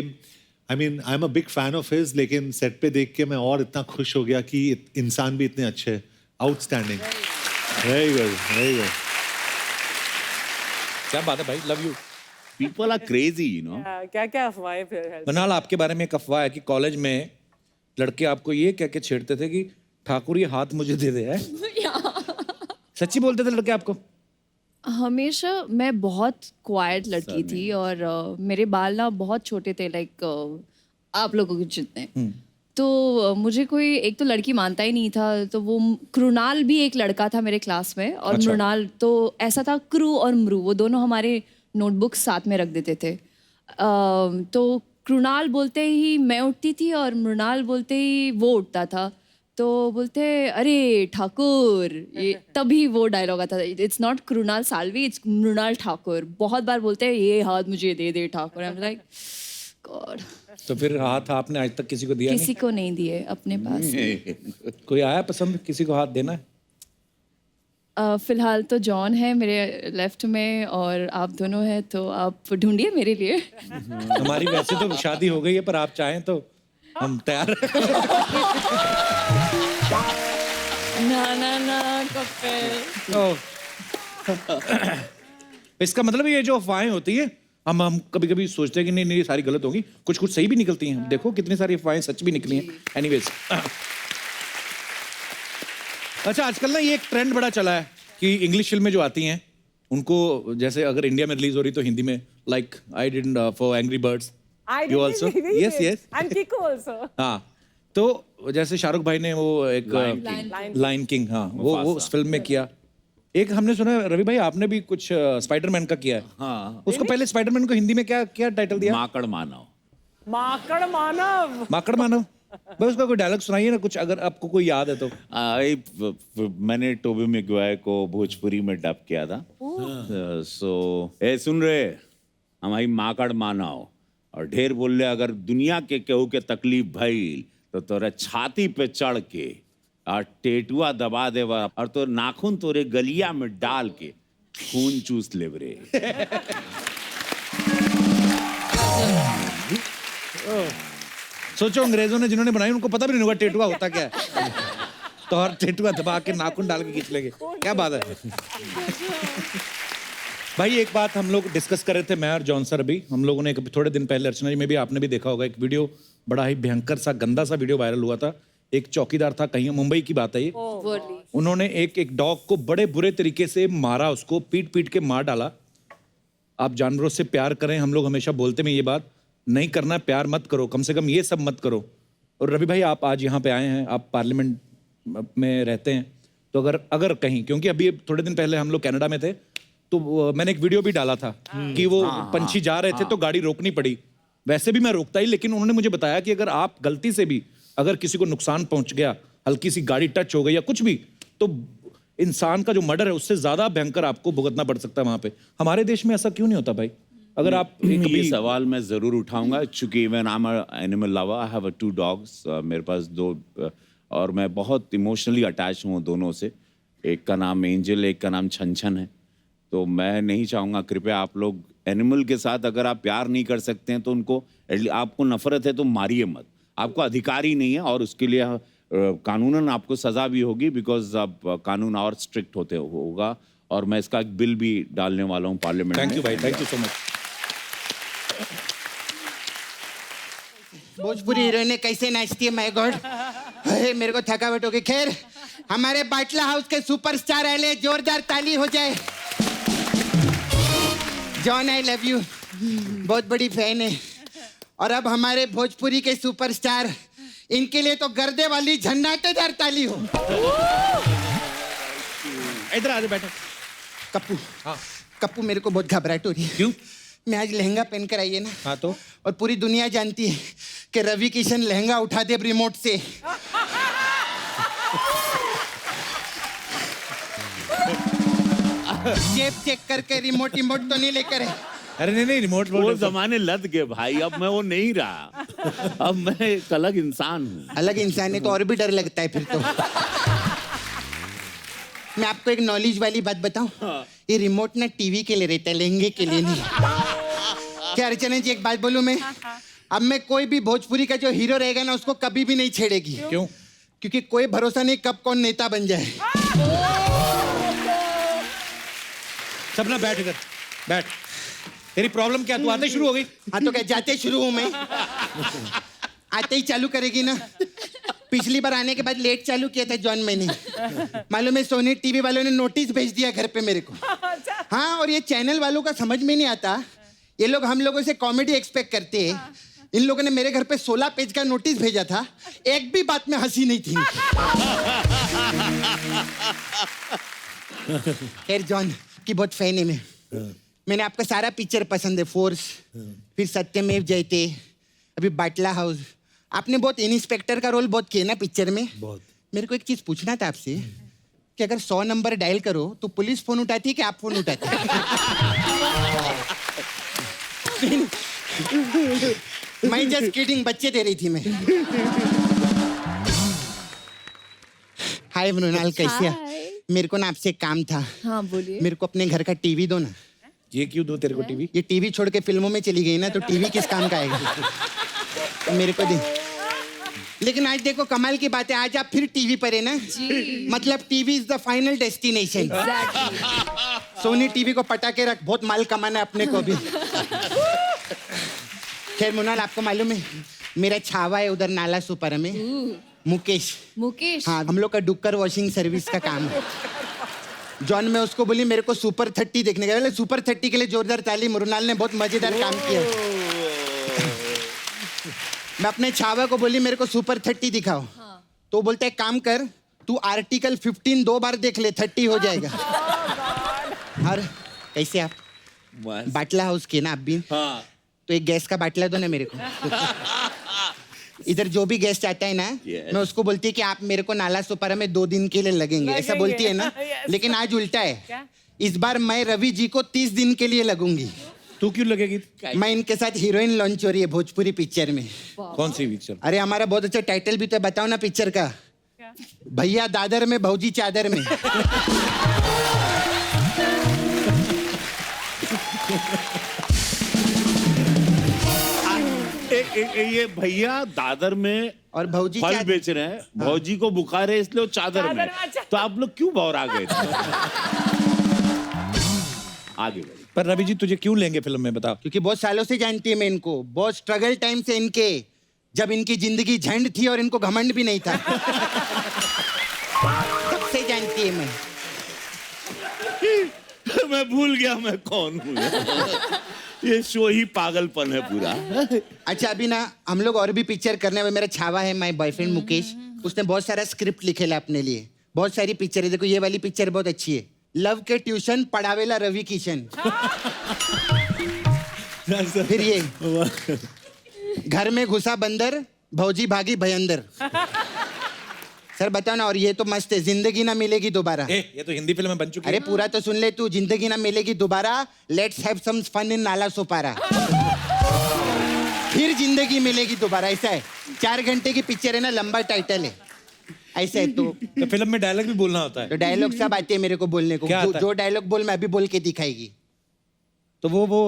I mean I am a big fan of his, लेकिन सेट पे देख के मैं और इतना खुश हो गया कि इंसान भी इतने अच्छे, outstanding, very good, very good. क्या बात है भाई, love you. People are crazy, you know. क्या क्या अफवाहें फिर है? मनाल, आपके बारे में एक अफवाह है कि कॉलेज में लड़के आपको ये कह के छेड़ते थे कि ठाकुर ये हाथ मुझे दे दे है। सच्ची बोलते थे लड़के आपको? हमेशा मैं बहुत क्वाइट लड़की थी और मेरे बाल ना बहुत छोटे थे, लाइक आप लोगों के जितने। तो मुझे कोई एक तो लड़की मानता ही नहीं था, तो वो कृणाल भी एक लड़का था मेरे क्लास में, और मृणाल, तो ऐसा था क्रू और मृ, वो दोनों हमारे नोटबुक साथ में रख देते थे। तो कृणाल बोलते ही मैं उठती थी और मृणाल बोलते ही वो उठता था। तो बोलते अरे ठाकुर, ये तभी वो डायलॉग आता था, it's not Krunal Salvi, it's Mrunal Thakur. बहुत बार बोलते हैं ये हाथ मुझे दे दे Thakur. I am like God. तो फिर हाथ आपने आज तक किसी को दिया? किसी को नहीं दिए अपने पास। कोई आया पसंद, किसी को हाथ देना है? फिलहाल तो जॉन है मेरे लेफ्ट में और आप दोनों हैं, तो आप ढूंढिए मेरे लिए। हमारी वैसे तो शादी हो गई है, पर आप चाहें तो हम तैयार हैं। ना कपिल। इसका मतलब ये जो अफवाहें होती है, हम कभी कभी सोचते हैं कि नहीं ये सारी गलत होगी, कुछ कुछ सही भी निकलती हैं। देखो कितनी सारी अफवाहें सच भी निकली हैं। एनीवेज, अच्छा आजकल ना ये एक ट्रेंड बड़ा चला है कि इंग्लिश फिल्में जो आती हैं उनको, जैसे अगर इंडिया में रिलीज हो रही तो हिंदी में, like I did for Angry Birds, you also, yes yes, and Kiko also. हाँ, तो जैसे शाहरुख भाई ने वो एक लायन किंग, हाँ वो उस फिल्म में किया। एक हमने सुना रवि भाई आपने भी कुछ स्पाइडरमैन का किया है। हाँ, उसको पहले स्पाइडरमैन को हिंदी में क्या क्या टाइटल दिया? माकड़ मानव। माकड़ मानव। माकड़ मानव। भाई उसका कोई डायलॉग सुनाइए ना कुछ, अगर आपको कोई याद है तो। मैंने टोबी मैगवायर को भोजपुरी में डब किया था। सो ए सुन रहे, हमारी माकड़ मानव और ढेर बोल रहे, अगर दुनिया के केहू के तकलीफ भइल तो तोरे छाती पे चढ़ के और टेटुआ दबा देवा और तो नाखून तोरे गलिया में डाल के खून चूस ले रे। सोचो अंग्रेजों ने जिन्होंने बनाई उनको पता भी नहीं होगा टेटुआ होता क्या है। तो हर टेटुआ दबा के नाखून डाल के खींच लेंगे, क्या बात है। भाई एक बात हम लोग डिस्कस कर रहे थे, मैं और जॉन सर अभी, हम लोगों ने थोड़े दिन पहले, अर्चना जी में भी आपने भी देखा होगा, एक वीडियो बड़ा ही भयंकर सा गंदा सा वीडियो वायरल हुआ था। एक चौकीदार था, कहीं मुंबई की बात है ये, उन्होंने एक डॉग को बड़े बुरे तरीके से मारा, उसको पीट पीट के मार डाला। आप जानवरों से प्यार करें, हम लोग हमेशा बोलते हैं ये बात, नहीं करना प्यार मत करो, कम से कम ये सब मत करो। और रवि भाई आप आज यहाँ पे आए हैं, आप पार्लियामेंट में रहते हैं, तो अगर कहीं, क्योंकि अभी थोड़े दिन पहले हम लोग कनाडा में थे, तो मैंने एक वीडियो भी डाला था कि वो पंछी जा रहे थे तो गाड़ी रोकनी पड़ी। वैसे भी मैं रोकता ही, लेकिन उन्होंने मुझे बताया कि अगर आप गलती से भी अगर किसी को नुकसान पहुंच गया, हल्की सी गाड़ी टच हो गई या कुछ भी, तो इंसान का जो मर्डर है उससे ज्यादा भयंकर आपको भुगतना पड़ सकता है वहां पे। हमारे देश में ऐसा क्यों नहीं होता भाई? अगर आप ये सवाल मैं जरूर उठाऊंगा, चूंकि even I am animal lover, I have 2 dogs, मेरे पास 2, और मैं बहुत इमोशनली अटैच हूँ दोनों से। एक का नाम एंजल, एक का नाम छन है। तो मैं नहीं चाहूँगा, कृपया आप लोग एनिमल के साथ अगर आप प्यार नहीं कर सकते हैं तो उनको, आपको नफरत है तो मारिए मत, आपको अधिकार ही नहीं है, और उसके लिए कानूनन आपको सजा भी होगी, बिकॉज अब कानून और स्ट्रिक्ट होगा। और मैं इसका एक बिल भी डालने वाला हूँ पार्लियामेंट में। थैंक यू भाई, thank you so much. Bhojpuri heroine कैसे नाचती है, माय गॉड, मेरे को थकावट हो गई। खैर, हमारे बाटला हाउस के सुपरस्टार आए, जोरदार ताली हो जाए। जॉन, आई लव यू, बहुत बड़ी फैन है। और अब हमारे भोजपुरी के सुपरस्टार, इनके लिए तो गर्दे वाली झन्नाटेदार ताली हो। इधर आ जाओ, बैठो। कप्पू, हाँ कप्पू, मेरे को बहुत घबराहट हो रही है। क्यों? मैं आज लहंगा पहन कर आई है ना, हाँ तो, और पूरी दुनिया जानती है कि रवि किशन लहंगा उठा दे रिमोट से। जेब चेक करके रिमोट तो नहीं लेकर है। अरे नहीं, रिमोट वो जमाने लद गए भाई, अब मैं वो नहीं रहा, अब मैं एक अलग इंसान हूँ। अलग इंसान है तो और भी डर लगता है फिर तो। मैं आपको एक नॉलेज वाली बात बताऊं, ये रिमोट ना टीवी के लिए रहता है, लहंगे के लिए नहीं। क्या अर्चना जी, एक बात बोलूं मैं, अब मैं कोई भी भोजपुरी का जो हीरो रहेगा ना, उसको कभी भी नहीं छेड़ेगी। क्यों? क्योंकि कोई भरोसा नहीं कब कौन नेता बन जाए। सब ना बैठ इधर, बैठ। तेरी प्रॉब्लम क्या, तू आते शुरू हो गई? हाँ तो क्या जाते शुरू हूं मैं? आते ही चालू करेगी ना। पिछली बार आने के बाद लेट चालू किया था जॉन मैंने, मालूम है, सोनी टीवी वालों ने नोटिस भेज दिया घर पे मेरे को। हाँ, और ये चैनल वालों का समझ में नहीं आता, ये लोग हम लोगों से कॉमेडी एक्सपेक्ट करते हैं। इन लोगों ने मेरे घर पे 16 पेज का नोटिस भेजा था, एक भी बात में हंसी नहीं थी। खैर, जॉन की बहुत फैन है मैं। मैंने आपका सारा पिक्चर पसंद है, फोर्स, फिर सत्यमेव जयते, अभी बाटला हाउस। आपने बहुत इंस्पेक्टर का रोल बहुत किया ना पिक्चर में। बहुत। मेरे को एक चीज पूछना था आपसे कि अगर 100 नंबर डायल करो तो पुलिस फोन उठाती है कि आप फोन उठाते हैं? मैं जस्ट किडिंग, बच्चे दे रही थी मैं। हाय मृणाल, कैसे हैं? मेरे को ना आपसे काम था। हाँ बोलिए। मेरे को अपने घर का टीवी दो ना। ये क्यों दो तेरे को टीवी? ये टीवी छोड़ के फिल्मों में चली गई ना, तो टीवी किस काम का आएगा? मेरे को दे। लेकिन आज देखो कमाल की बात है, आज आप फिर टीवी पर है ना जी। मतलब TV is the final destination. Sony TV को पटा के रख, बहुत माल कमाना है अपने को भी। खैर मुनाल, आपको मालूम है मेरा छावा है उधर नाला सुपर में, मुकेश। मुकेश? हाँ, हम लोग का डुक्कर वॉशिंग सर्विस का काम है। जॉन, मैं उसको बोली मेरे को सुपर 30 देखने का। सुपर 30 के लिए जोरदार ताली। मृणाल ने बहुत मजेदार काम किया। मैं अपने छावा को बोली मेरे को सुपर 30 दिखाओ। हाँ। तो बोलता है काम कर, तू आर्टिकल 15 2 बार देख ले, 30 हो जाएगा। और कैसे आप बाटला हाउस के ना आप भी? हाँ। तो एक गैस का बाटला दो ना मेरे को। इधर जो भी गेस्ट आता है ना, मैं उसको बोलती है कि आप मेरे को नाला सुपारा में 2 दिन के लिए लगेंगे, ऐसा बोलती है ना। लेकिन आज उल्टा है, इस बार मैं रवि जी को 30 दिन के लिए लगूंगी। तू क्यों लगेगी? मैं इनके साथ हीरोइन लॉन्च हो रही है भोजपुरी पिक्चर में। कौन सी पिक्चर? अरे हमारा बहुत अच्छा टाइटल भी तो बताओ ना पिक्चर का। भैया दादर में, भौजी चादर में। ये भैया दादर में और भौजी फल बेच रहे हैं, भौजी को बुखार है इसलिए वो चादर में। तो आप लोग क्यों बौर आ गए थे? आगे बढ़िए। पर रवि जी तुझे क्यों लेंगे फिल्म में, बता। क्योंकि बहुत सालों से जानती है मैं इनको, बहुत स्ट्रगल टाइम से इनके, जब इनकी जिंदगी झंड थी और इनको घमंड भी नहीं था। तब से जानती है मैं। मैं भूल गया मैं कौन हूँ। ये शो ही पागलपन है पूरा। अच्छा अभी ना हम लोग और भी पिक्चर करने में, मेरा छावा है माय बॉयफ्रेंड मुकेश, उसने बहुत सारा स्क्रिप्ट लिखेला अपने लिए, बहुत सारी पिक्चर है। देखो ये वाली पिक्चर बहुत अच्छी है, लव के ट्यूशन पढ़ावेला रवि किशन। फिर ये घर में घुसा बंदर भौजी भागी भयंदर। सर बताओ ना, और ये तो मस्त है, जिंदगी ना मिलेगी दोबारा। ये तो हिंदी फिल्म में बन चुकी है। अरे पूरा तो सुन ले तू, जिंदगी Na Milegi Dobara, let's have some fun in Nala Sopara. फिर जिंदगी मिलेगी दोबारा, ऐसा है। 4 घंटे की पिक्चर है ना, लंबा टाइटल है, ऐसा है। तो फिल्म में डायलॉग भी बोलना होता है। तो डायलॉग सब आते हैं मेरे को बोलने को, जो डायलॉग बोल मैं अभी बोल के दिखाएगी। तो वो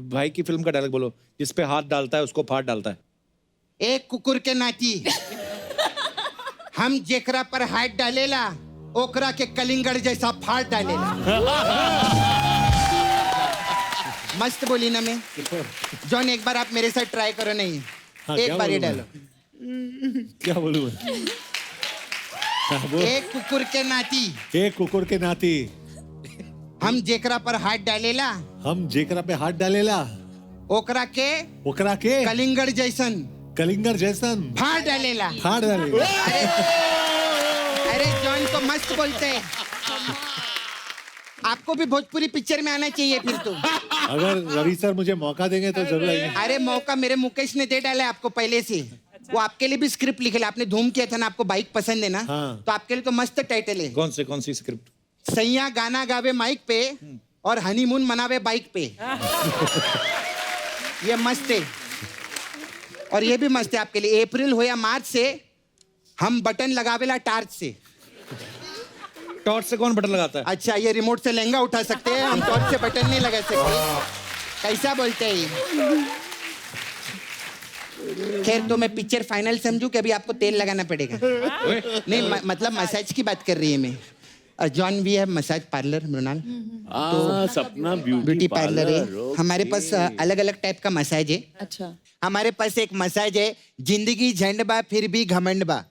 भाई की फिल्म का डायलॉग बोलो, जिस पे हाथ डालता है उसको फाड़ डालता है। एक कुकुर के नाती हम जेकरा पर हाथ डालेला ओकरा के कलिंगड़ जैसा फाड़ डालेला। मस्त बोली ना मैं। जॉन एक बार आप मेरे साथ ट्राई करो। नहीं एक बार ये डालो। क्या बोलूं मैं? एक कुकुर के नाती, एक कुकुर के नाती हम जेकरा पर हाथ डालेला, हम जेकरा पे हाथ डालेला ओकरा के कलिंगड़ जैसन, कलिंगर जैसन फाड़ डालेला, फाड़ डालेला। अरे जॉन तो मस्त बोलते हैं। आपको भी भोजपुरी पिक्चर में आना चाहिए फिर तो। अगर रवि सर मुझे मौका देंगे तो जरूर आएंगे। अरे मौका मेरे मुकेश ने दे डाला है आपको पहले से। वो आपके लिए भी स्क्रिप्ट लिखे, आपने धूम किया था ना, आपको बाइक पसंद है ना। हाँ। तो आपके लिए तो मस्त टाइटल है। कौन सी स्क्रिप्ट? सैया गाना गावे माइक पे और हनीमून मनावे बाइक पे। ये मस्त है। और ये भी मस्त है आपके लिए, अप्रैल हो या मार्च से हम बटन लगावेला टार्च से। टॉर्च से कौन बटन लगाता है? अच्छा ये रिमोट से लहंगा उठा सकते हैं, हम टॉर्च से बटन नहीं लगा सकते। कैसा बोलते हैं ये? खैर तो मैं पिक्चर फाइनल समझूं कि अभी आपको तेल लगाना पड़ेगा? नहीं मतलब मसाज की बात कर रही है मैं। जॉन वी है मसाज पार्लर मृणाल, तो सपना ब्यूटी पार्लर है हमारे पास। अलग अलग टाइप का मसाज है। अच्छा हमारे पास एक मसाज है जिंदगी झंड बा फिर भी घमंड बा।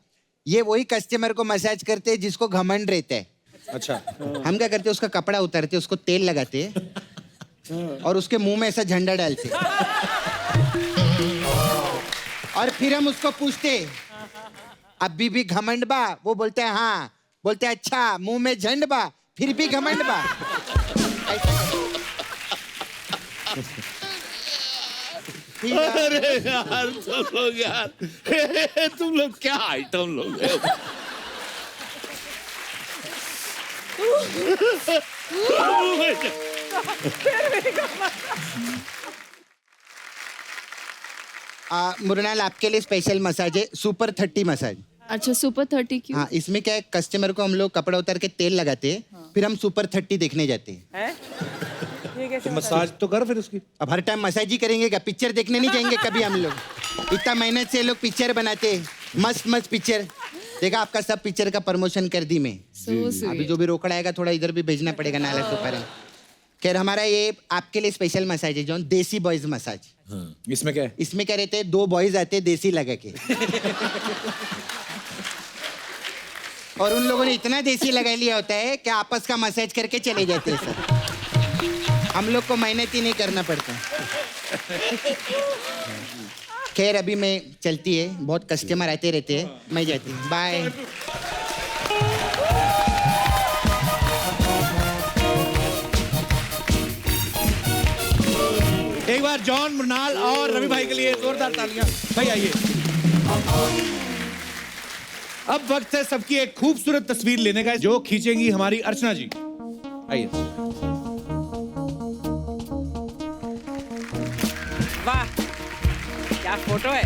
ये वही कस्टमर को मसाज करते हैं जिसको घमंड रहता है। अच्छा हम क्या करते हैं, उसका कपड़ा उतारते, उसको तेल लगाते और उसके मुंह में ऐसा झंडा डालते और फिर हम उसको पूछते अभी भी घमंड बा? वो बोलते हैं हाँ। बोलते हैं अच्छा मुंह में झंड बा फिर भी घमंड बा। अरे यार तुम लोग यार, तुम लोग क्या आइटम लोग हैं? मुरनाल आपके लिए स्पेशल मसाज है, सुपर 30 मसाज। अच्छा सुपर 30 क्यों? हाँ इसमें क्या है, कस्टमर को हम लोग कपड़ा उतार के तेल लगाते हैं, फिर हम सुपर 30 देखने जाते हैं। तो मसाज तो कर फिर उसकी। अब हर टाइम मसाज ही करेंगे क्या? पिक्चर देखने नहीं जाएंगे कभी हम लोग? इतना मेहनत से लोग पिक्चर बनाते हैं, मस्त मस्त पिक्चर। देखा आपका सब पिक्चर का प्रमोशन कर दी मैं। अभी जो भी रोकड़ा आएगा थोड़ा इधर भी भेजना पड़ेगा नाला तो पर। खैर हमारा ये आपके लिए स्पेशल मसाज है जो देसी बॉयज मसाज। इसमें क्या है? इसमें क्या रहते हैं, 2 बॉयज आते हैं देसी लगा के और उन लोगों ने इतना देसी लगा लिया होता है कि आपस का मसाज करके चले जाते हैं सर। हम लोग को मेहनत ही नहीं करना पड़ता। खैर अभी मैं चलती है, बहुत कस्टमर आते रहते हैं, मैं जाती हूँ, बाय। एक बार जॉन, मृणाल और रवि भाई के लिए जोरदार तालियां। भाई आइए। अब वक्त है सबकी एक खूबसूरत तस्वीर लेने का, जो खींचेंगी हमारी अर्चना जी। आइए। वाह क्या फोटो है।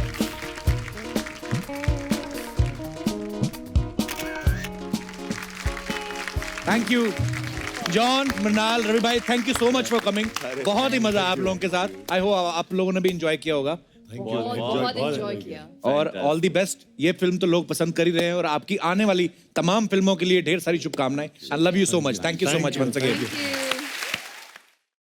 Thank you John, Mrunal, Ravi भाई, thank you so much for coming. बहुत ही मजा आप लोगों के साथ। आई होप आप लोगों ने भी एंजॉय किया होगा। बहुत एंजॉय किया। और ऑल दी बेस्ट। ये फिल्म तो लोग पसंद कर ही रहे हैं और आपकी आने वाली तमाम फिल्मों के लिए ढेर सारी शुभकामनाएं। I love you so much. Thank you so much once again.